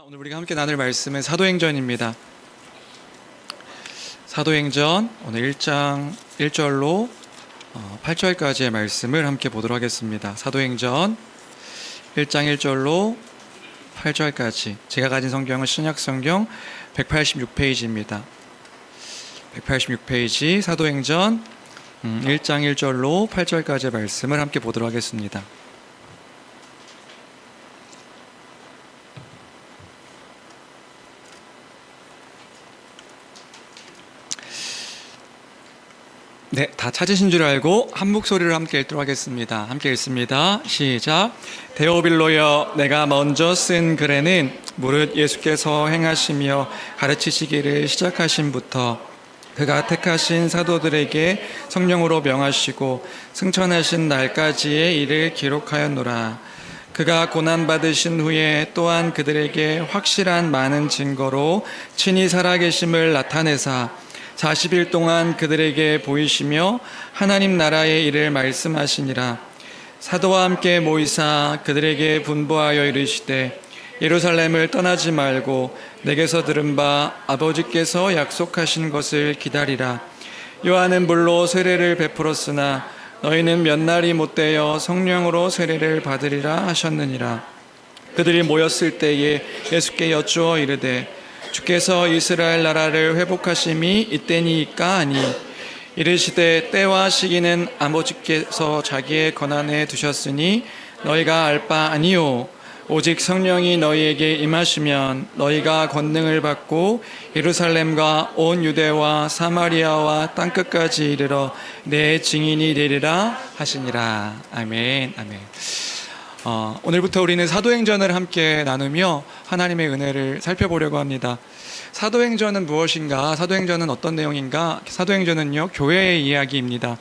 오늘 우리가 함께 나눌 말씀은 사도행전입니다. 사도행전 오늘 1장 1절로 8절까지의 말씀을 함께 보도록 하겠습니다. 사도행전 1장 1절로 8절까지 제가 가진 성경은 신약성경 186페이지입니다. 186페이지 사도행전 1장 1절로 8절까지의 말씀을 함께 보도록 하겠습니다. 네, 다 찾으신 줄 알고 한 목소리로 함께 읽도록 하겠습니다. 함께 읽습니다. 시작. 데오빌로여, 내가 먼저 쓴 글에는 무릇 예수께서 행하시며 가르치시기를 시작하심부터 그가 택하신 사도들에게 성령으로 명하시고 승천하신 날까지의 일을 기록하였노라. 그가 고난받으신 후에 또한 그들에게 확실한 많은 증거로 친히 살아계심을 나타내사 40일 동안 그들에게 보이시며 하나님 나라의 일을 말씀하시니라. 사도와 함께 모이사 그들에게 분부하여 이르시되 예루살렘을 떠나지 말고 내게서 들은 바 아버지께서 약속하신 것을 기다리라. 요한은 물로 세례를 베풀었으나 너희는 몇 날이 못되어 성령으로 세례를 받으리라 하셨느니라. 그들이 모였을 때에 예수께 여쭈어 이르되 주께서 이스라엘 나라를 회복하심이 이때니까 아니 이르시되 때와 시기는 아버지께서 자기의 권한에 두셨으니 너희가 알 바 아니요 오직 성령이 너희에게 임하시면 너희가 권능을 받고 예루살렘과 온 유대와 사마리아와 땅끝까지 이르러 내 증인이 되리라 하시니라. 아멘. 아멘. 오늘부터 우리는 사도행전을 함께 나누며 하나님의 은혜를 살펴보려고 합니다. 사도행전은 무엇인가? 사도행전은 어떤 내용인가? 사도행전은요, 교회의 이야기입니다.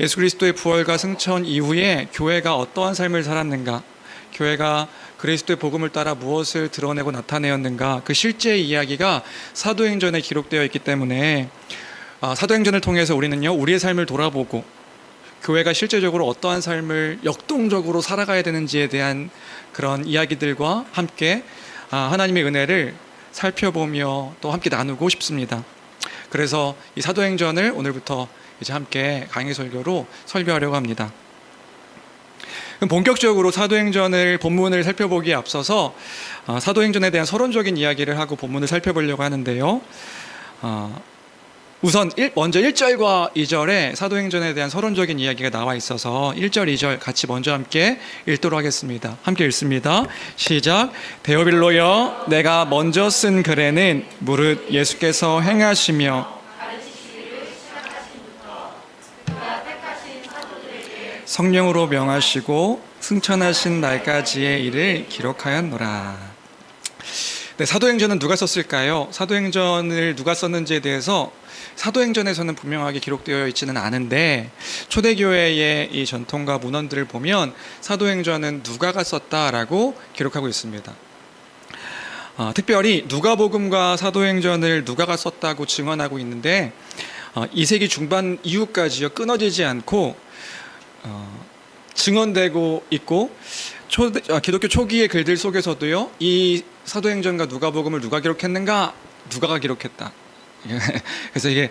예수 그리스도의 부활과 승천 이후에 교회가 어떠한 삶을 살았는가? 교회가 그리스도의 복음을 따라 무엇을 드러내고 나타내었는가? 그 실제의 이야기가 사도행전에 기록되어 있기 때문에 사도행전을 통해서 우리는요, 우리의 삶을 돌아보고 교회가 실제적으로 어떠한 삶을 역동적으로 살아가야 되는지에 대한 그런 이야기들과 함께 하나님의 은혜를 살펴보며 또 함께 나누고 싶습니다. 그래서 이 사도행전을 오늘부터 이제 함께 강의 설교로 설교하려고 합니다. 그럼 본격적으로 사도행전을 본문을 살펴보기에 앞서서 사도행전에 대한 서론적인 이야기를 하고 본문을 살펴보려고 하는데요. 우선 먼저 1절과 2절에 사도행전에 대한 서론적인 이야기가 나와 있어서 1절, 2절 같이 먼저 함께 읽도록 하겠습니다. 함께 읽습니다. 시작. 데오빌로여, 내가 먼저 쓴 글에는 무릇 예수께서 행하시며 성령으로 명하시고 승천하신 날까지의 일을 기록하였노라. 네, 사도행전은 누가 썼을까요? 사도행전을 누가 썼는지에 대해서 사도행전에서는 분명하게 기록되어 있지는 않은데 초대교회의 이 전통과 문헌들을 보면 사도행전은 누가가 썼다라고 기록하고 있습니다. 특별히 누가복음과 사도행전을 누가가 썼다고 증언하고 있는데 2세기 중반 이후까지요 끊어지지 않고 증언되고 있고 기독교 초기의 글들 속에서도요 이 사도행전과 누가복음을 누가 기록했는가? 누가가 기록했다. 그래서 이게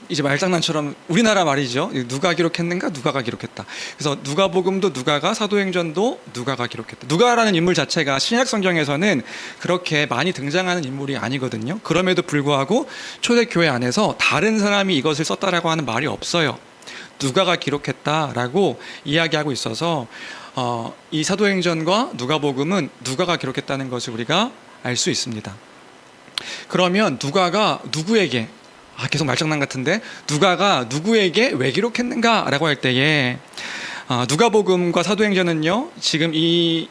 이제 말장난처럼 우리나라 말이죠. 누가 기록했는가? 누가가 기록했다. 그래서 누가복음도 누가가, 사도행전도 누가가 기록했다. 누가라는 인물 자체가 신약 성경에서는 그렇게 많이 등장하는 인물이 아니거든요. 그럼에도 불구하고 초대교회 안에서 다른 사람이 이것을 썼다라고 하는 말이 없어요. 누가가 기록했다라고 이야기하고 있어서 이 사도행전과 누가복음은 누가가 기록했다는 것을 우리가 알 수 있습니다. 그러면 누가가 누구에게, 계속 말장난 같은데, 누가가 누구에게 왜 기록했는가? 라고 할 때에 누가복음과 사도행전은요 지금 이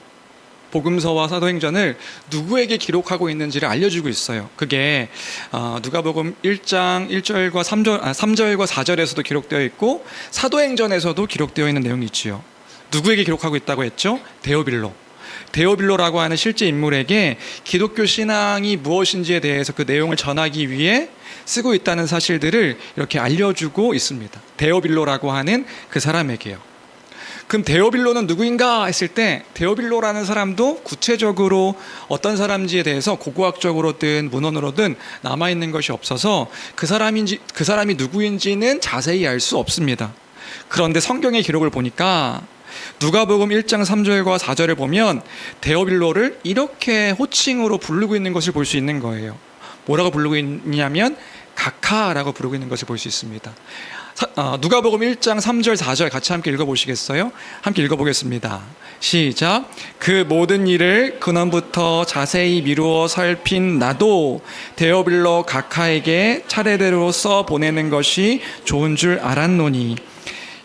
복음서와 사도행전을 누구에게 기록하고 있는지를 알려주고 있어요. 그게 누가복음 1장 1절과 3절과 4절에서도 기록되어 있고 사도행전에서도 기록되어 있는 내용이 있지요. 누구에게 기록하고 있다고 했죠? 데오빌로라고 하는 실제 인물에게 기독교 신앙이 무엇인지에 대해서 그 내용을 전하기 위해 쓰고 있다는 사실들을 이렇게 알려주고 있습니다. 데오빌로라고 하는 그 사람에게요. 그럼 데오빌로는 누구인가 했을 때 데오빌로라는 사람도 구체적으로 어떤 사람인지에 대해서 고고학적으로든 문헌으로든 남아있는 것이 없어서 그 사람이 누구인지는 자세히 알 수 없습니다. 그런데 성경의 기록을 보니까 누가복음 1장 3절과 4절을 보면 데오빌로를 이렇게 호칭으로 부르고 있는 것을 볼 수 있는 거예요. 뭐라고 부르고 있냐면 각하라고 부르고 있는 것을 볼 수 있습니다. 누가복음 1장 3절 4절 같이 함께 읽어보시겠어요? 함께 읽어보겠습니다. 시작. 그 모든 일을 근원부터 자세히 미루어 살핀 나도 데오빌로 각하에게 차례대로 써 보내는 것이 좋은 줄 알았노니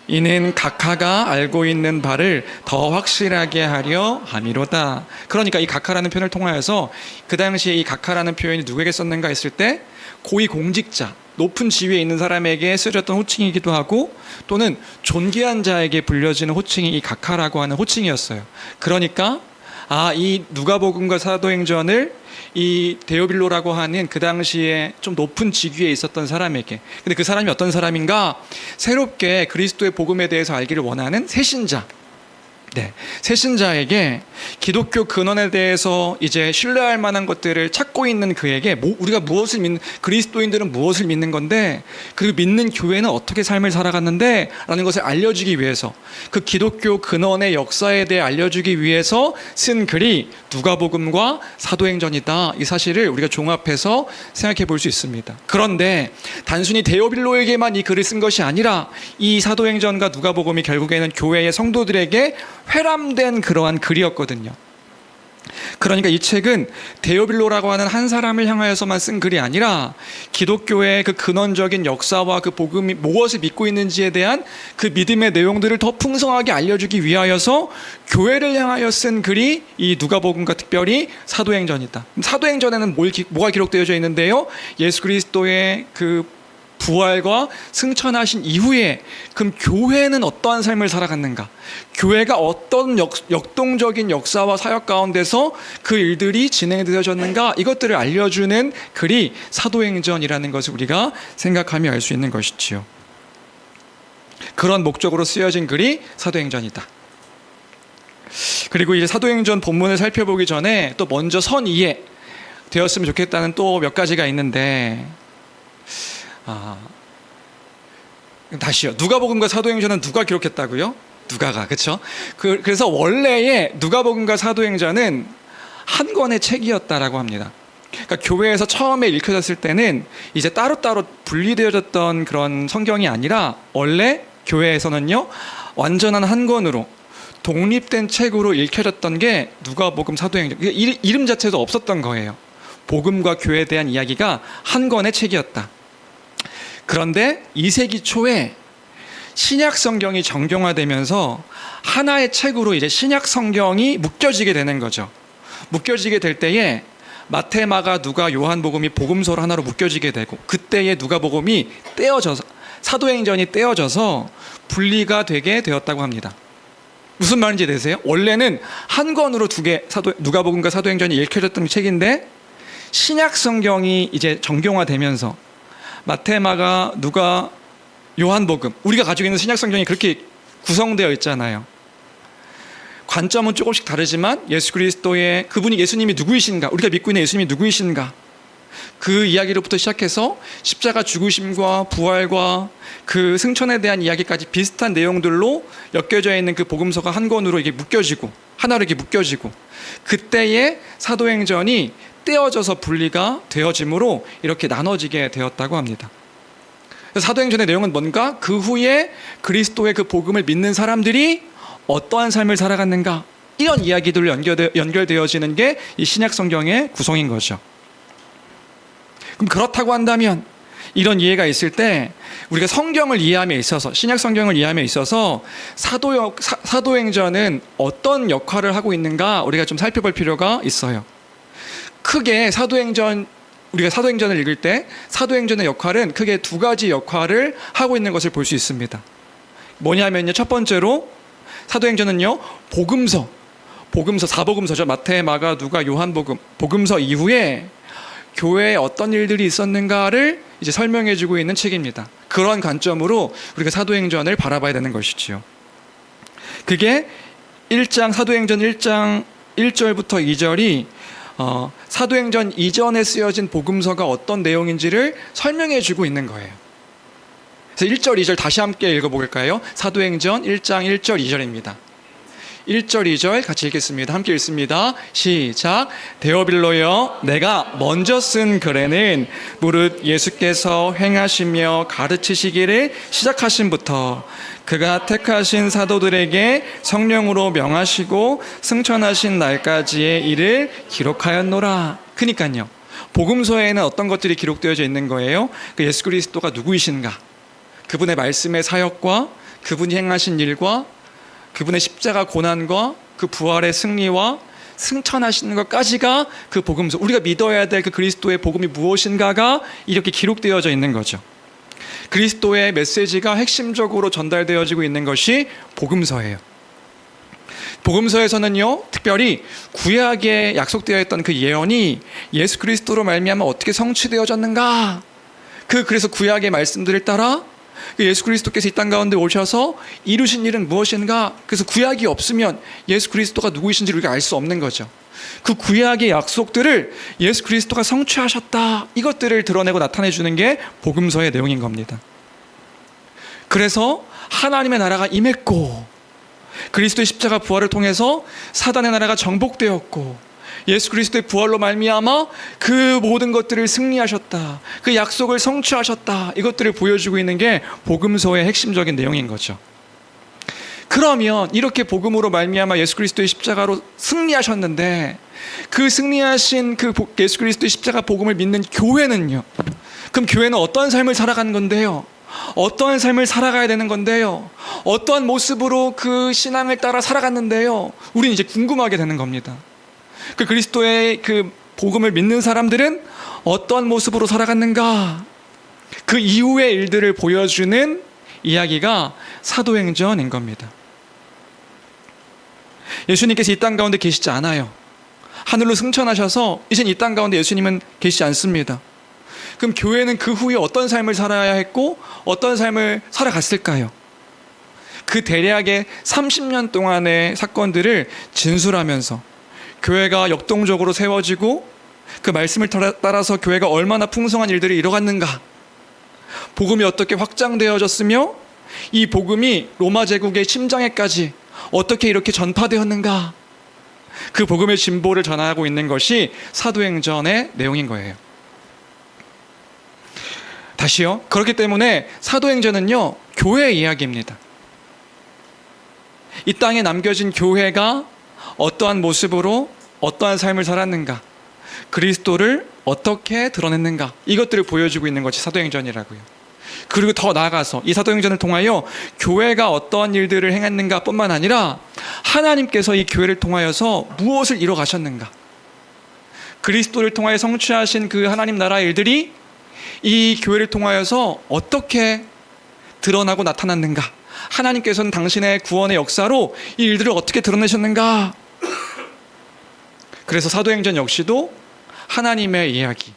이는 각하가 알고 있는 바를 더 확실하게 하려 함이로다. 그러니까 이 각하라는 표현을 통하여서 그 당시에 이 각하라는 표현이 누구에게 썼는가 했을 때 고위 공직자, 높은 지위에 있는 사람에게 쓰여졌던 호칭이기도 하고 또는 존귀한 자에게 불려지는 호칭이 이 각하라고 하는 호칭이었어요. 그러니까 이 누가복음과 사도행전을 이 데오빌로라고 하는 그 당시에 좀 높은 직위에 있었던 사람에게, 근데 그 사람이 어떤 사람인가? 새롭게 그리스도의 복음에 대해서 알기를 원하는 새신자, 새신자에게 기독교 근원에 대해서 이제 신뢰할 만한 것들을 찾고 있는 그에게 우리가 무엇을 믿는, 그리스도인들은 무엇을 믿는 건데, 그리고 믿는 교회는 어떻게 삶을 살아갔는데 라는 것을 알려주기 위해서, 그 기독교 근원의 역사에 대해 알려주기 위해서 쓴 글이 누가복음과 사도행전이다. 이 사실을 우리가 종합해서 생각해 볼 수 있습니다. 그런데 단순히 데오빌로에게만 이 글을 쓴 것이 아니라 이 사도행전과 누가복음이 결국에는 교회의 성도들에게 회람된 그러한 글이었거든요. 그러니까 이 책은 데오빌로라고 하는 한 사람을 향하여서만 쓴 글이 아니라 기독교의 그 근원적인 역사와 그 복음이 무엇을 믿고 있는지에 대한 그 믿음의 내용들을 더 풍성하게 알려주기 위하여서 교회를 향하여 쓴 글이 이 누가복음과 특별히 사도행전이다. 사도행전에는 뭐가 기록되어져 있는데요? 예수 그리스도의 그 부활과 승천하신 이후에 그럼 교회는 어떠한 삶을 살아갔는가, 교회가 어떤 역동적인 역사와 사역 가운데서 그 일들이 진행되어졌는가, 이것들을 알려주는 글이 사도행전이라는 것을 우리가 생각하며 알 수 있는 것이지요. 그런 목적으로 쓰여진 글이 사도행전이다. 그리고 이제 사도행전 본문을 살펴보기 전에 또 먼저 선이해 되었으면 좋겠다는 또 몇 가지가 있는데, 다시요. 누가복음과 사도행전은 누가 기록했다고요? 누가가, 그렇죠? 그래서 원래의 누가복음과 사도행전은 한 권의 책이었다라고 합니다. 그러니까 교회에서 처음에 읽혀졌을 때는 이제 따로따로 분리되어졌던 그런 성경이 아니라 원래 교회에서는요 완전한 한 권으로 독립된 책으로 읽혀졌던 게 누가복음, 사도행전. 이름 자체도 없었던 거예요. 복음과 교회에 대한 이야기가 한 권의 책이었다. 그런데 2세기 초에 신약 성경이 정경화되면서 하나의 책으로 이제 신약 성경이 묶여지게 되는 거죠. 묶여지게 될 때에 마태, 마가, 누가, 요한복음이 복음서로 하나로 묶여지게 되고, 그때의 누가복음이 떼어져서, 사도행전이 떼어져서 분리가 되게 되었다고 합니다. 무슨 말인지 되세요? 원래는 한 권으로 두 개, 누가복음과 사도행전이 읽혀졌던 책인데 신약 성경이 이제 정경화되면서 마태, 마가, 누가, 요한복음, 우리가 가지고 있는 신약 성경이 그렇게 구성되어 있잖아요. 관점은 조금씩 다르지만 예수 그리스도의 그분이 예수님이 누구이신가, 우리가 믿고 있는 예수님이 누구이신가, 그 이야기로부터 시작해서 십자가 죽으심과 부활과 그 승천에 대한 이야기까지 비슷한 내용들로 엮여져 있는 그 복음서가 한 권으로 이게 묶여지고, 하나로 이게 묶여지고, 그때의 사도행전이 떼어져서 분리가 되어짐으로 이렇게 나눠지게 되었다고 합니다. 사도행전의 내용은 뭔가? 그 후에 그리스도의 그 복음을 믿는 사람들이 어떠한 삶을 살아갔는가, 이런 이야기들로 연결되어지는 게 이 신약 성경의 구성인 거죠. 그럼 그렇다고 한다면 이런 이해가 있을 때 우리가 성경을 이해함에 있어서, 신약 성경을 이해함에 있어서 사도행전은 어떤 역할을 하고 있는가 우리가 좀 살펴볼 필요가 있어요. 크게 우리가 사도행전을 읽을 때 사도행전의 역할은 크게 두 가지 역할을 하고 있는 것을 볼 수 있습니다. 뭐냐면요, 첫 번째로 사도행전은요 복음서, 사복음서죠. 마태, 마가, 누가, 요한복음, 복음서 이후에 교회에 어떤 일들이 있었는가를 이제 설명해주고 있는 책입니다. 그런 관점으로 우리가 사도행전을 바라봐야 되는 것이지요. 그게 사도행전 1장 1절부터 2절이 사도행전 이전에 쓰여진 복음서가 어떤 내용인지를 설명해 주고 있는 거예요. 그래서 1절, 2절 다시 함께 읽어볼까요? 사도행전 1장 1절, 2절입니다. 1절, 2절 같이 읽겠습니다. 함께 읽습니다. 시작. 데오빌로여, 내가 먼저 쓴 글에는 무릇 예수께서 행하시며 가르치시기를 시작하신부터 그가 택하신 사도들에게 성령으로 명하시고 승천하신 날까지의 일을 기록하였노라. 그러니까요, 복음서에는 어떤 것들이 기록되어져 있는 거예요? 그 예수 그리스도가 누구이신가, 그분의 말씀의 사역과 그분이 행하신 일과 그분의 십자가 고난과 그 부활의 승리와 승천하시는 것까지가 그 복음서, 우리가 믿어야 될 그 그리스도의 복음이 무엇인가가 이렇게 기록되어져 있는 거죠. 그리스도의 메시지가 핵심적으로 전달되어지고 있는 것이 복음서예요. 복음서에서는요, 특별히 구약에 약속되어 있던 그 예언이 예수 그리스도로 말미암아 어떻게 성취되어졌는가, 그래서 구약의 말씀들을 따라 예수 그리스도께서 이 땅 가운데 오셔서 이루신 일은 무엇인가, 그래서 구약이 없으면 예수 그리스도가 누구이신지 우리가 알 수 없는 거죠. 그 구약의 약속들을 예수 그리스도가 성취하셨다, 이것들을 드러내고 나타내 주는 게 복음서의 내용인 겁니다. 그래서 하나님의 나라가 임했고 그리스도의 십자가 부활을 통해서 사단의 나라가 정복되었고 예수 그리스도의 부활로 말미암아 그 모든 것들을 승리하셨다, 그 약속을 성취하셨다, 이것들을 보여주고 있는 게 복음서의 핵심적인 내용인 거죠. 그러면 이렇게 복음으로 말미암아 예수 그리스도의 십자가로 승리하셨는데, 그 승리하신 그 예수 그리스도의 십자가 복음을 믿는 교회는요, 그럼 교회는 어떤 삶을 살아가는 건데요? 어떠한 삶을 살아가야 되는 건데요? 어떠한 모습으로 그 신앙을 따라 살아갔는데요? 우리는 이제 궁금하게 되는 겁니다. 그 그리스도의 그 복음을 믿는 사람들은 어떠한 모습으로 살아갔는가, 그 이후의 일들을 보여주는 이야기가 사도행전인 겁니다. 예수님께서 이 땅 가운데 계시지 않아요. 하늘로 승천하셔서 이젠 이 땅 가운데 예수님은 계시지 않습니다. 그럼 교회는 그 후에 어떤 삶을 살아야 했고 어떤 삶을 살아갔을까요? 그 대략의 30년 동안의 사건들을 진술하면서 교회가 역동적으로 세워지고 그 말씀을 따라서 교회가 얼마나 풍성한 일들이 이뤄갔는가, 복음이 어떻게 확장되어졌으며 이 복음이 로마 제국의 심장에까지 어떻게 이렇게 전파되었는가, 그 복음의 진보를 전하고 있는 것이 사도행전의 내용인 거예요. 다시요, 그렇기 때문에 사도행전은요, 교회의 이야기입니다. 이 땅에 남겨진 교회가 어떠한 모습으로 어떠한 삶을 살았는가, 그리스도를 어떻게 드러냈는가, 이것들을 보여주고 있는 것이 사도행전이라고요. 그리고 더 나아가서 이 사도행전을 통하여 교회가 어떠한 일들을 행했는가 뿐만 아니라 하나님께서 이 교회를 통하여서 무엇을 이뤄 가셨는가, 그리스도를 통하여 성취하신 그 하나님 나라의 일들이 이 교회를 통하여서 어떻게 드러나고 나타났는가, 하나님께서는 당신의 구원의 역사로 이 일들을 어떻게 드러내셨는가. 그래서 사도행전 역시도 하나님의 이야기,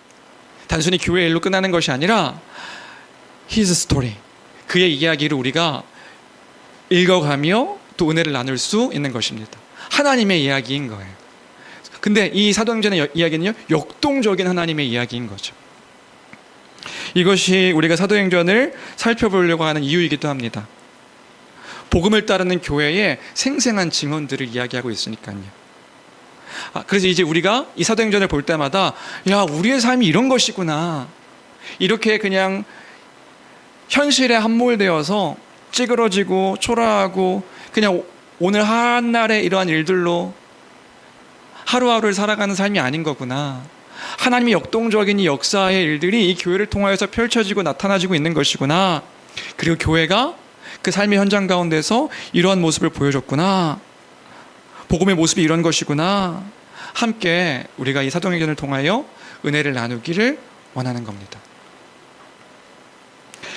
단순히 교회의 일로 끝나는 것이 아니라 His story, 그의 이야기를 우리가 읽어가며 또 은혜를 나눌 수 있는 것입니다. 하나님의 이야기인 거예요. 근데 이 사도행전의 이야기는요, 역동적인 하나님의 이야기인 거죠. 이것이 우리가 사도행전을 살펴보려고 하는 이유이기도 합니다. 복음을 따르는 교회의 생생한 증언들을 이야기하고 있으니까요. 그래서 이제 우리가 이 사도행전을 볼 때마다, 야, 우리의 삶이 이런 것이구나, 이렇게 그냥 현실에 함몰되어서 찌그러지고 초라하고 그냥 오늘 한날의 이러한 일들로 하루하루를 살아가는 삶이 아닌 거구나, 하나님의 역동적인 이 역사의 일들이 이 교회를 통하여서 펼쳐지고 나타나지고 있는 것이구나, 그리고 교회가 그 삶의 현장 가운데서 이러한 모습을 보여줬구나, 복음의 모습이 이런 것이구나, 함께 우리가 이 사도행전을 통하여 은혜를 나누기를 원하는 겁니다.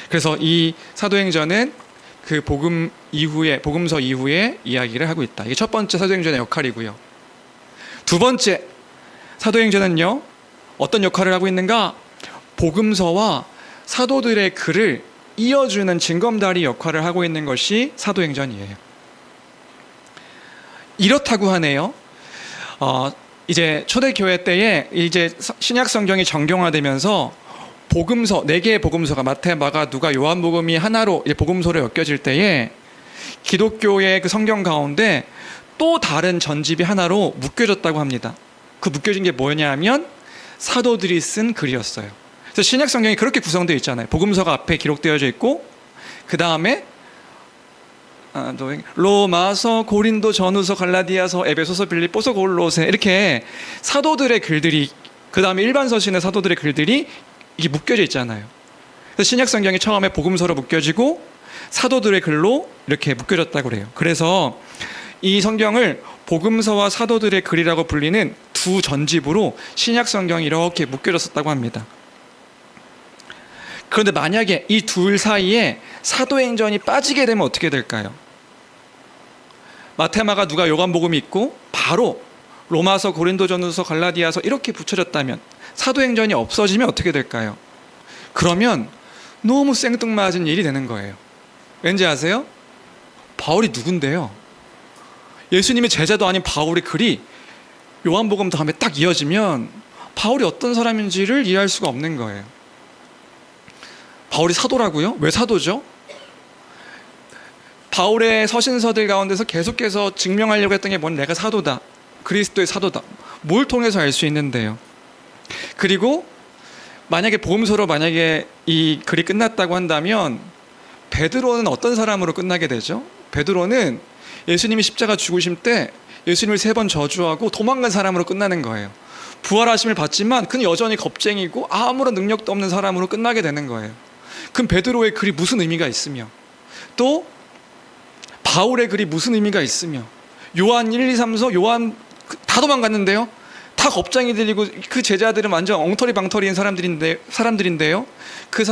그래서 이 사도행전은 그 복음서 이후에 이야기를 하고 있다. 이게 첫 번째 사도행전의 역할이고요. 두 번째 사도행전은요, 어떤 역할을 하고 있는가? 복음서와 사도들의 글을 이어주는 징검다리 역할을 하고 있는 것이 사도행전이에요. 이렇다고 하네요. 이제 초대교회 때에 이제 신약 성경이 정경화되면서 복음서, 4개의 복음서가 마태, 마가, 누가, 요한복음이 하나로 이제 복음서로 엮여질 때에 기독교의 그 성경 가운데 또 다른 전집이 하나로 묶여졌다고 합니다. 그 묶여진 게 뭐냐면 사도들이 쓴 글이었어요. 그래서 신약 성경이 그렇게 구성되어 있잖아요. 복음서가 앞에 기록되어져 있고 그 다음에 로마서, 고린도, 전후서, 갈라디아서, 에베소서, 빌립보서, 골로새 이렇게 사도들의 글들이, 그 다음에 일반 서신의 사도들의 글들이 이게 묶여져 있잖아요. 그래서 신약 성경이 처음에 복음서로 묶여지고 사도들의 글로 이렇게 묶여졌다고 그래요. 그래서 이 성경을 복음서와 사도들의 글이라고 불리는 두 전집으로 신약 성경이 이렇게 묶여졌었다고 합니다. 그런데 만약에 이 둘 사이에 사도행전이 빠지게 되면 어떻게 될까요? 마태, 마가, 누가, 요한복음이 있고 바로 로마서, 고린도, 전후서, 갈라디아서 이렇게 붙여졌다면, 사도행전이 없어지면 어떻게 될까요? 그러면 너무 생뚱맞은 일이 되는 거예요. 왠지 아세요? 바울이 누군데요? 예수님의 제자도 아닌 바울의 글이 요한복음 다음에 딱 이어지면 바울이 어떤 사람인지를 이해할 수가 없는 거예요. 바울이 사도라고요? 왜 사도죠? 바울의 서신서들 가운데서 계속해서 증명하려고 했던 게 내가 사도다, 그리스도의 사도다, 뭘 통해서 알 수 있는데요. 그리고 만약에 복음서로 만약에 이 글이 끝났다고 한다면 베드로는 어떤 사람으로 끝나게 되죠? 베드로는 예수님이 십자가 죽으심 때 예수님을 3번 저주하고 도망간 사람으로 끝나는 거예요. 부활하심을 받지만 그는 여전히 겁쟁이고 아무런 능력도 없는 사람으로 끝나게 되는 거예요. 그럼 베드로의 글이 무슨 의미가 있으며, 또 바울의 글이 무슨 의미가 있으며, 요한 1, 2, 3서 요한 다 도망갔는데요, 다 겁쟁이들이고 그 제자들은 완전 엉터리 방터리인 사람들인데요, 그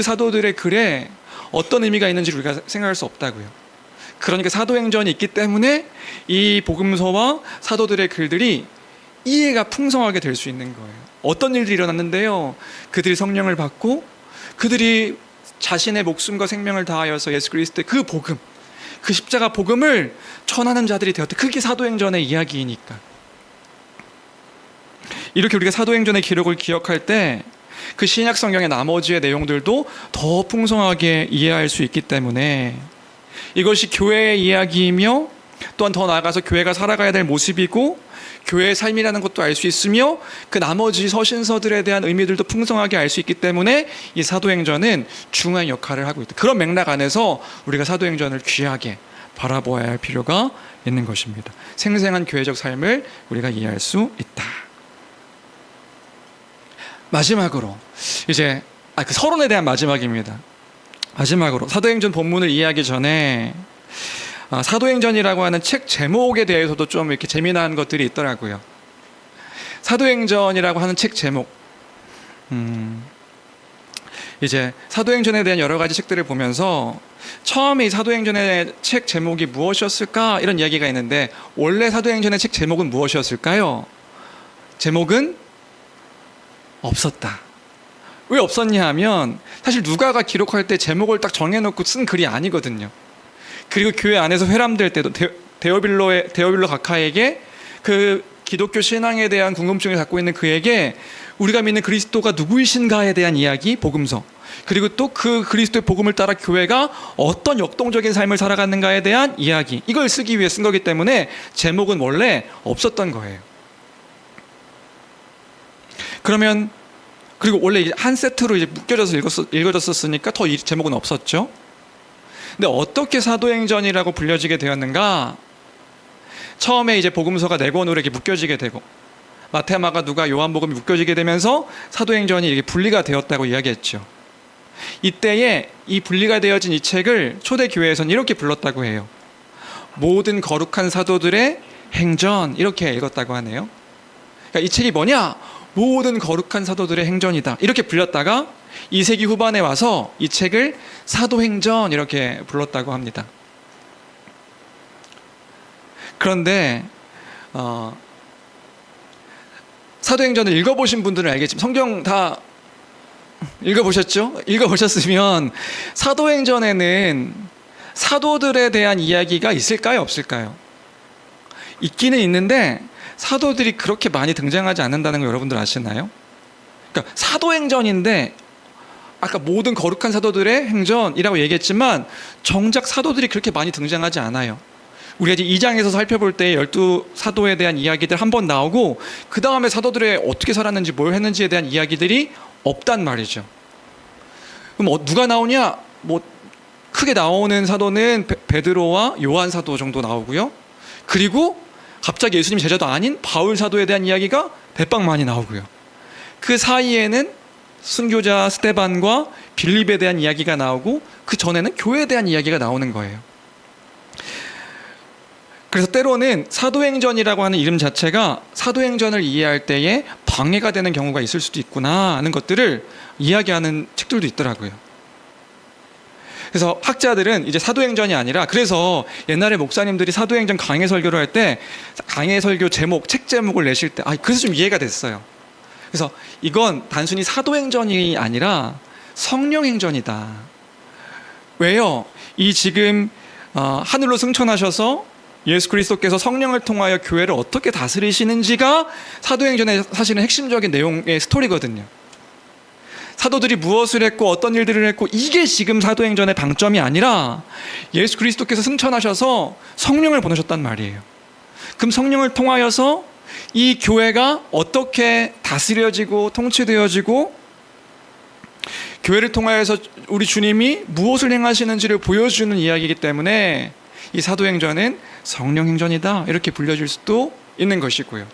사도들의 글에 어떤 의미가 있는지 우리가 생각할 수 없다고요. 그러니까 사도행전이 있기 때문에 이 복음서와 사도들의 글들이 이해가 풍성하게 될 수 있는 거예요. 어떤 일들이 일어났는데요, 그들이 성령을 받고 그들이 자신의 목숨과 생명을 다하여서 예수 그리스도의 그 복음, 그 십자가 복음을 전하는 자들이 되었다. 그게 사도행전의 이야기이니까. 이렇게 우리가 사도행전의 기록을 기억할 때 그 신약 성경의 나머지의 내용들도 더 풍성하게 이해할 수 있기 때문에 이것이 교회의 이야기이며, 또한 더 나아가서 교회가 살아가야 될 모습이고 교회의 삶이라는 것도 알 수 있으며, 그 나머지 서신서들에 대한 의미들도 풍성하게 알 수 있기 때문에 이 사도행전은 중요한 역할을 하고 있다. 그런 맥락 안에서 우리가 사도행전을 귀하게 바라보아야 할 필요가 있는 것입니다. 생생한 교회적 삶을 우리가 이해할 수 있다. 마지막으로 이제 그 서론에 대한 마지막입니다. 마지막으로 사도행전 본문을 이해하기 전에 사도행전이라고 하는 책 제목에 대해서도 좀 이렇게 재미난 것들이 있더라고요. 사도행전이라고 하는 책 제목, 이제 사도행전에 대한 여러 가지 책들을 보면서 처음에 이 사도행전의 책 제목이 무엇이었을까 이런 이야기가 있는데, 원래 사도행전의 책 제목은 무엇이었을까요? 제목은 없었다. 왜 없었냐 하면 사실 누가가 기록할 때 제목을 딱 정해놓고 쓴 글이 아니거든요. 그리고 교회 안에서 회람될 때도 데오빌로 각하에게 그 기독교 신앙에 대한 궁금증을 갖고 있는 그에게 우리가 믿는 그리스도가 누구이신가에 대한 이야기, 복음서, 그리고 또 그 그리스도의 복음을 따라 교회가 어떤 역동적인 삶을 살아가는가에 대한 이야기, 이걸 쓰기 위해 쓴 거기 때문에 제목은 원래 없었던 거예요. 그러면 그리고 원래 이제 한 세트로 이제 묶여져서 읽어졌었으니까 더 이 제목은 없었죠. 근데 어떻게 사도행전이라고 불려지게 되었는가? 처음에 이제 복음서가 4권으로 이렇게 묶여지게 되고 마태, 마가, 누가, 요한복음이 묶여지게 되면서 사도행전이 이렇게 분리가 되었다고 이야기했죠. 이때에 이 분리가 되어진 이 책을 초대교회에서는 이렇게 불렀다고 해요. 모든 거룩한 사도들의 행전, 이렇게 읽었다고 하네요. 그러니까 이 책이 뭐냐? 모든 거룩한 사도들의 행전이다, 이렇게 불렸다가 2세기 후반에 와서 이 책을 사도행전 이렇게 불렀다고 합니다. 그런데 사도행전을 읽어보신 분들은 알겠지만, 성경 다 읽어보셨죠? 읽어보셨으면 사도행전에는 사도들에 대한 이야기가 있을까요, 없을까요? 있기는 있는데 사도들이 그렇게 많이 등장하지 않는다는 거 여러분들 아시나요? 그러니까 사도행전인데 아까 모든 거룩한 사도들의 행전이라고 얘기했지만 정작 사도들이 그렇게 많이 등장하지 않아요. 우리가 이제 2장에서 살펴볼 때 12사도에 대한 이야기들 한 번 나오고 그 다음에 사도들의 어떻게 살았는지 뭘 했는지에 대한 이야기들이 없단 말이죠. 그럼 누가 나오냐? 뭐 크게 나오는 사도는 베드로와 요한 사도 정도 나오고요. 그리고 갑자기 예수님 제자도 아닌 바울 사도에 대한 이야기가 대빵 많이 나오고요. 그 사이에는 순교자 스데반과 빌립에 대한 이야기가 나오고 그 전에는 교회에 대한 이야기가 나오는 거예요. 그래서 때로는 사도행전이라고 하는 이름 자체가 사도행전을 이해할 때에 방해가 되는 경우가 있을 수도 있구나 하는 것들을 이야기하는 책들도 있더라고요. 그래서 학자들은 이제 사도행전이 아니라, 그래서 옛날에 목사님들이 사도행전 강해 설교를 할 때 강해 설교 제목, 책 제목을 내실 때 그래서 좀 이해가 됐어요. 그래서 이건 단순히 사도행전이 아니라 성령행전이다. 왜요? 이 지금 하늘로 승천하셔서 예수 그리스도께서 성령을 통하여 교회를 어떻게 다스리시는지가 사도행전의 사실은 핵심적인 내용의 스토리거든요. 사도들이 무엇을 했고 어떤 일들을 했고 이게 지금 사도행전의 방점이 아니라 예수 그리스도께서 승천하셔서 성령을 보내셨단 말이에요. 그럼 성령을 통하여서 이 교회가 어떻게 다스려지고 통치되어지고 교회를 통하여서 우리 주님이 무엇을 행하시는지를 보여주는 이야기이기 때문에 이 사도행전은 성령행전이다 이렇게 불려질 수도 있는 것이고요.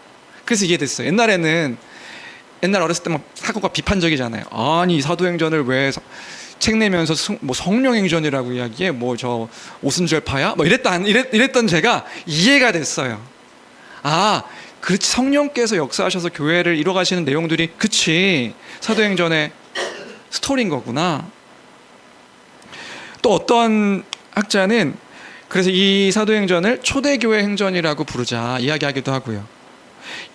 그래서 이해됐어요. 옛날 어렸을 때 막 사고가 비판적이잖아요. 아니 사도행전을 왜 책 내면서 뭐 성령행전이라고 이야기해? 뭐 저 오순절파야? 뭐 이랬던 제가 이해가 됐어요. 그렇지, 성령께서 역사하셔서 교회를 이뤄가시는 내용들이 그치 사도행전의 스토리인 거구나. 또 어떤 학자는 그래서 이 사도행전을 초대교회 행전이라고 부르자 이야기하기도 하고요.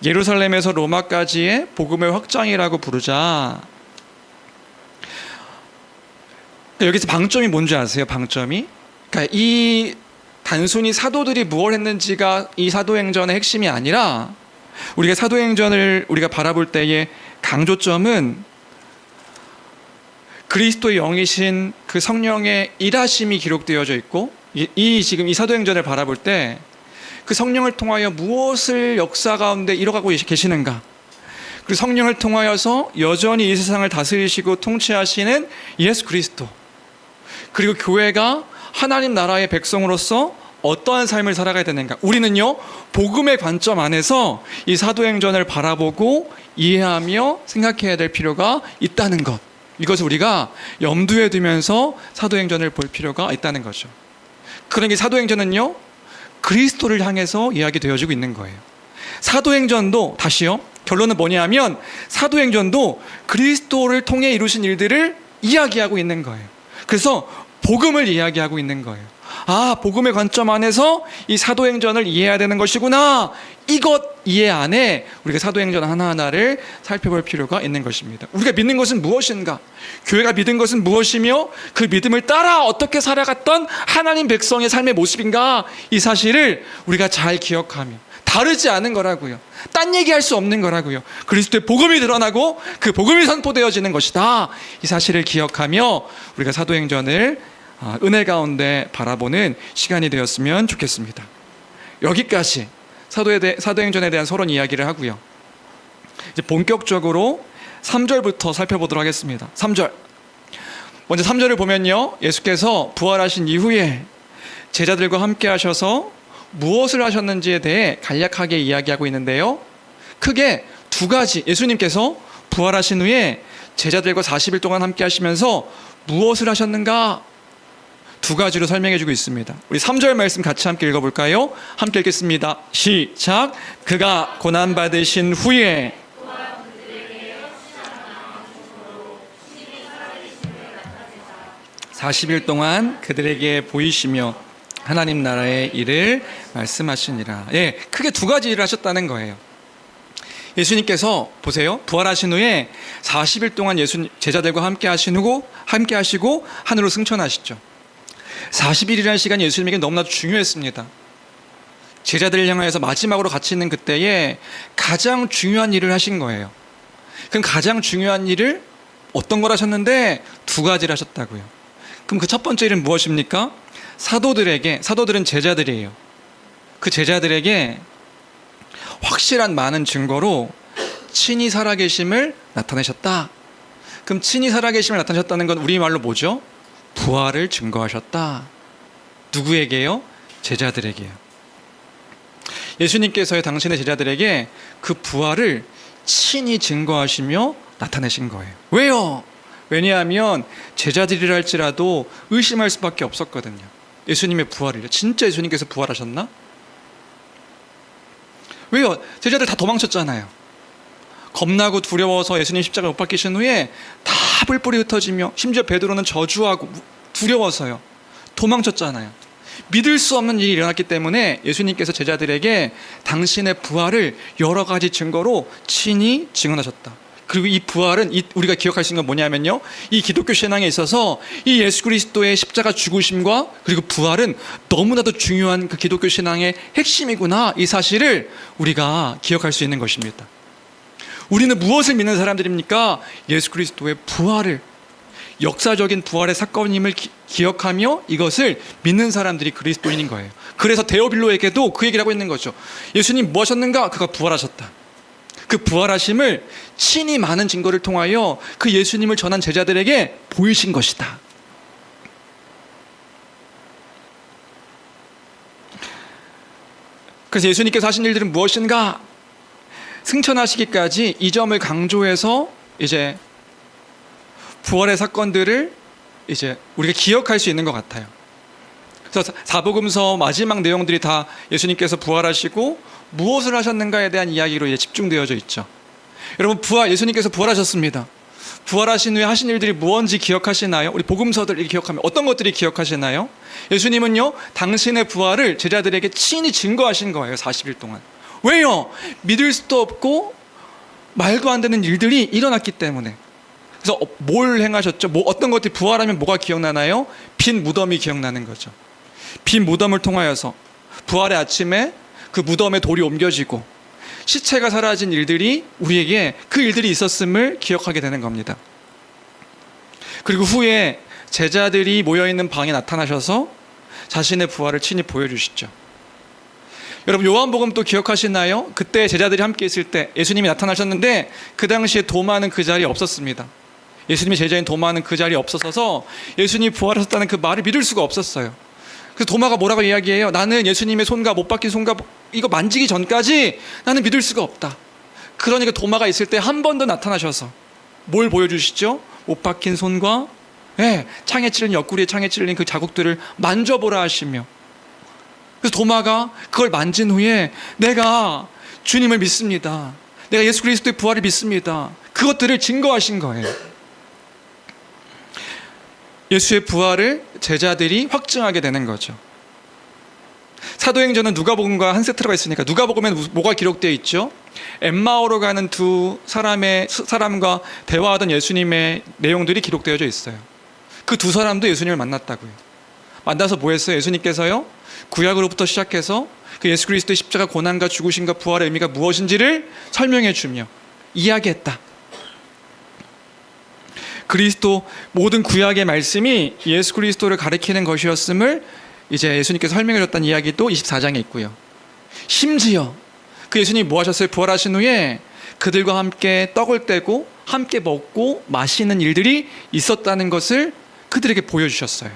예루살렘에서 로마까지의 복음의 확장이라고 부르자. 여기서 방점이 뭔지 아세요? 방점이? 그러니까 이 단순히 사도들이 무엇을 했는지가 이 사도행전의 핵심이 아니라 우리가 사도행전을 우리가 바라볼 때의 강조점은 그리스도의 영이신 그 성령의 일하심이 기록되어져 있고 지금 이 사도행전을 바라볼 때 그 성령을 통하여 무엇을 역사 가운데 이뤄가고 계시는가, 그리고 성령을 통하여서 여전히 이 세상을 다스리시고 통치하시는 예수 그리스도, 그리고 교회가 하나님 나라의 백성으로서 어떠한 삶을 살아가야 되는가, 우리는요 복음의 관점 안에서 이 사도행전을 바라보고 이해하며 생각해야 될 필요가 있다는 것, 이것을 우리가 염두에 두면서 사도행전을 볼 필요가 있다는 거죠. 그러니 사도행전은요 그리스도를 향해서 이야기되어지고 있는 거예요. 사도행전도 다시요, 결론은 뭐냐면 사도행전도 그리스도를 통해 이루신 일들을 이야기하고 있는 거예요. 그래서 복음을 이야기하고 있는 거예요. 복음의 관점 안에서 이 사도행전을 이해해야 되는 것이구나. 이것 이해 안에 우리가 사도행전 하나하나를 살펴볼 필요가 있는 것입니다. 우리가 믿는 것은 무엇인가? 교회가 믿은 것은 무엇이며 그 믿음을 따라 어떻게 살아갔던 하나님 백성의 삶의 모습인가? 이 사실을 우리가 잘 기억하며, 다르지 않은 거라고요. 딴 얘기할 수 없는 거라고요. 그리스도의 복음이 드러나고 그 복음이 선포되어지는 것이다. 이 사실을 기억하며 우리가 사도행전을 은혜 가운데 바라보는 시간이 되었으면 좋겠습니다. 여기까지 사도행전에 대한 서론 이야기를 하고요. 이제 본격적으로 3절부터 살펴보도록 하겠습니다. 3절. 먼저 3절을 보면요, 예수께서 부활하신 이후에 제자들과 함께 하셔서 무엇을 하셨는지에 대해 간략하게 이야기하고 있는데요, 크게 두 가지, 예수님께서 부활하신 후에 제자들과 40일 동안 함께 하시면서 무엇을 하셨는가, 두 가지로 설명해주고 있습니다. 우리 3절 말씀 같이 함께 읽어볼까요? 함께 읽겠습니다. 시작. 그가 고난받으신 후에 (40일) 동안 그들에게 보이시며 하나님 나라의 일을 말씀하시니라. 크게 두 가지 일을 하셨다는 거예요. 예수님께서 보세요, 부활하신 후에 40일 동안 제자들과 함께 하시고 하늘로 승천하시죠. 40일이라는 시간이 예수님에게 너무나도 중요했습니다. 제자들을 향하여서 마지막으로 같이 있는 그때에 가장 중요한 일을 하신 거예요. 그럼 가장 중요한 일을 어떤 걸 하셨는데 두 가지를 하셨다고요. 그럼 그 첫 번째 일은 무엇입니까? 사도들은 제자들이에요. 그 제자들에게 확실한 많은 증거로 친히 살아계심을 나타내셨다. 그럼 친히 살아계심을 나타내셨다는 건 우리말로 뭐죠? 부활을 증거하셨다. 누구에게요? 제자들에게요. 예수님께서의 당신의 제자들에게 그 부활을 친히 증거하시며 나타내신 거예요. 왜요? 왜냐하면 제자들이라 할지라도 의심할 수밖에 없었거든요. 예수님의 부활을요. 진짜 예수님께서 부활하셨나? 왜요? 제자들 다 도망쳤잖아요. 겁나고 두려워서 예수님 십자가 못 박히신 후에 다 뿔뿔이 흩어지며 심지어 베드로는 저주하고 두려워서요. 도망쳤잖아요. 믿을 수 없는 일이 일어났기 때문에 예수님께서 제자들에게 당신의 부활을 여러 가지 증거로 친히 증언하셨다. 그리고 이 부활은 우리가 기억할 수 있는 건 뭐냐면요, 이 기독교 신앙에 있어서 이 예수 그리스도의 십자가 죽으심과 그리고 부활은 너무나도 중요한 그 기독교 신앙의 핵심이구나, 이 사실을 우리가 기억할 수 있는 것입니다. 우리는 무엇을 믿는 사람들입니까? 예수 그리스도의 부활을, 역사적인 부활의 사건임을 기억하며 이것을 믿는 사람들이 그리스도인인 거예요. 그래서 데오빌로에게도 그 얘기를 하고 있는 거죠. 예수님 뭐 하셨는가? 그가 부활하셨다. 그 부활하심을 친히 많은 증거를 통하여 그 예수님을 전한 제자들에게 보이신 것이다. 그래서 예수님께서 하신 일들은 무엇인가? 승천하시기까지 이 점을 강조해서 이제 부활의 사건들을 이제 우리가 기억할 수 있는 것 같아요. 그래서 사복음서 마지막 내용들이 다 예수님께서 부활하시고 무엇을 하셨는가에 대한 이야기로 이제 집중되어져 있죠. 여러분, 예수님께서 부활하셨습니다. 부활하신 후에 하신 일들이 무엇인지 기억하시나요? 우리 복음서들 기억하면 어떤 것들이 기억하시나요? 예수님은요, 당신의 부활을 제자들에게 친히 증거하신 거예요. 40일 동안. 왜요? 믿을 수도 없고 말도 안 되는 일들이 일어났기 때문에. 그래서 뭘 행하셨죠? 어떤 것들이 부활하면 뭐가 기억나나요? 빈 무덤이 기억나는 거죠. 빈 무덤을 통하여서 부활의 아침에 그 무덤에 돌이 옮겨지고 시체가 사라진 일들이 우리에게 그 일들이 있었음을 기억하게 되는 겁니다. 그리고 후에 제자들이 모여있는 방에 나타나셔서 자신의 부활을 친히 보여주시죠. 여러분, 요한복음 또 기억하시나요? 그때 제자들이 함께 있을 때 예수님이 나타나셨는데 그 당시에 도마는 그 자리에 없었습니다. 예수님의 제자인 도마는 그 자리에 없어서 예수님이 부활하셨다는 그 말을 믿을 수가 없었어요. 그래서 도마가 뭐라고 이야기해요? 나는 예수님의 손과 못 박힌 손과 이거 만지기 전까지 나는 믿을 수가 없다. 그러니까 도마가 있을 때 한 번 더 나타나셔서 뭘 보여주시죠? 못 박힌 손과 창에 찔린, 옆구리에 창에 찔린 그 자국들을 만져보라 하시며, 그래서 도마가 그걸 만진 후에 내가 주님을 믿습니다. 내가 예수 그리스도의 부활을 믿습니다. 그것들을 증거하신 거예요. 예수의 부활을 제자들이 확증하게 되는 거죠. 사도행전은 누가복음과 한 세트가 있으니까 누가복음에는 뭐가 기록되어 있죠? 엠마오로 가는 두 사람과 대화하던 예수님의 내용들이 기록되어져 있어요. 그 두 사람도 예수님을 만났다고요. 만나서 뭐 했어요? 예수님께서요, 구약으로부터 시작해서 그 예수 그리스도의 십자가 고난과 죽으심과 부활의 의미가 무엇인지를 설명해 주며 이야기했다. 그리스도 모든 구약의 말씀이 예수 그리스도를 가리키는 것이었음을 이제 예수님께서 설명해 줬다는 이야기도 24장에 있고요. 심지어 그 예수님이 뭐 하셨어요? 부활하신 후에 그들과 함께 떡을 떼고 함께 먹고 마시는 일들이 있었다는 것을 그들에게 보여주셨어요.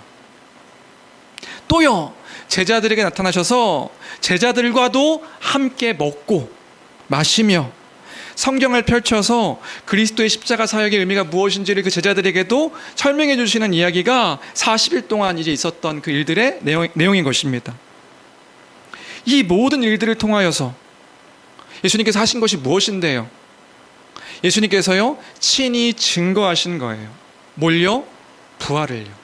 또요, 제자들에게 나타나셔서 제자들과도 함께 먹고 마시며 성경을 펼쳐서 그리스도의 십자가 사역의 의미가 무엇인지를 그 제자들에게도 설명해 주시는 이야기가 40일 동안 이제 있었던 그 일들의 내용인 것입니다. 이 모든 일들을 통하여서 예수님께서 하신 것이 무엇인데요? 예수님께서요, 친히 증거하신 거예요. 뭘요? 부활을요.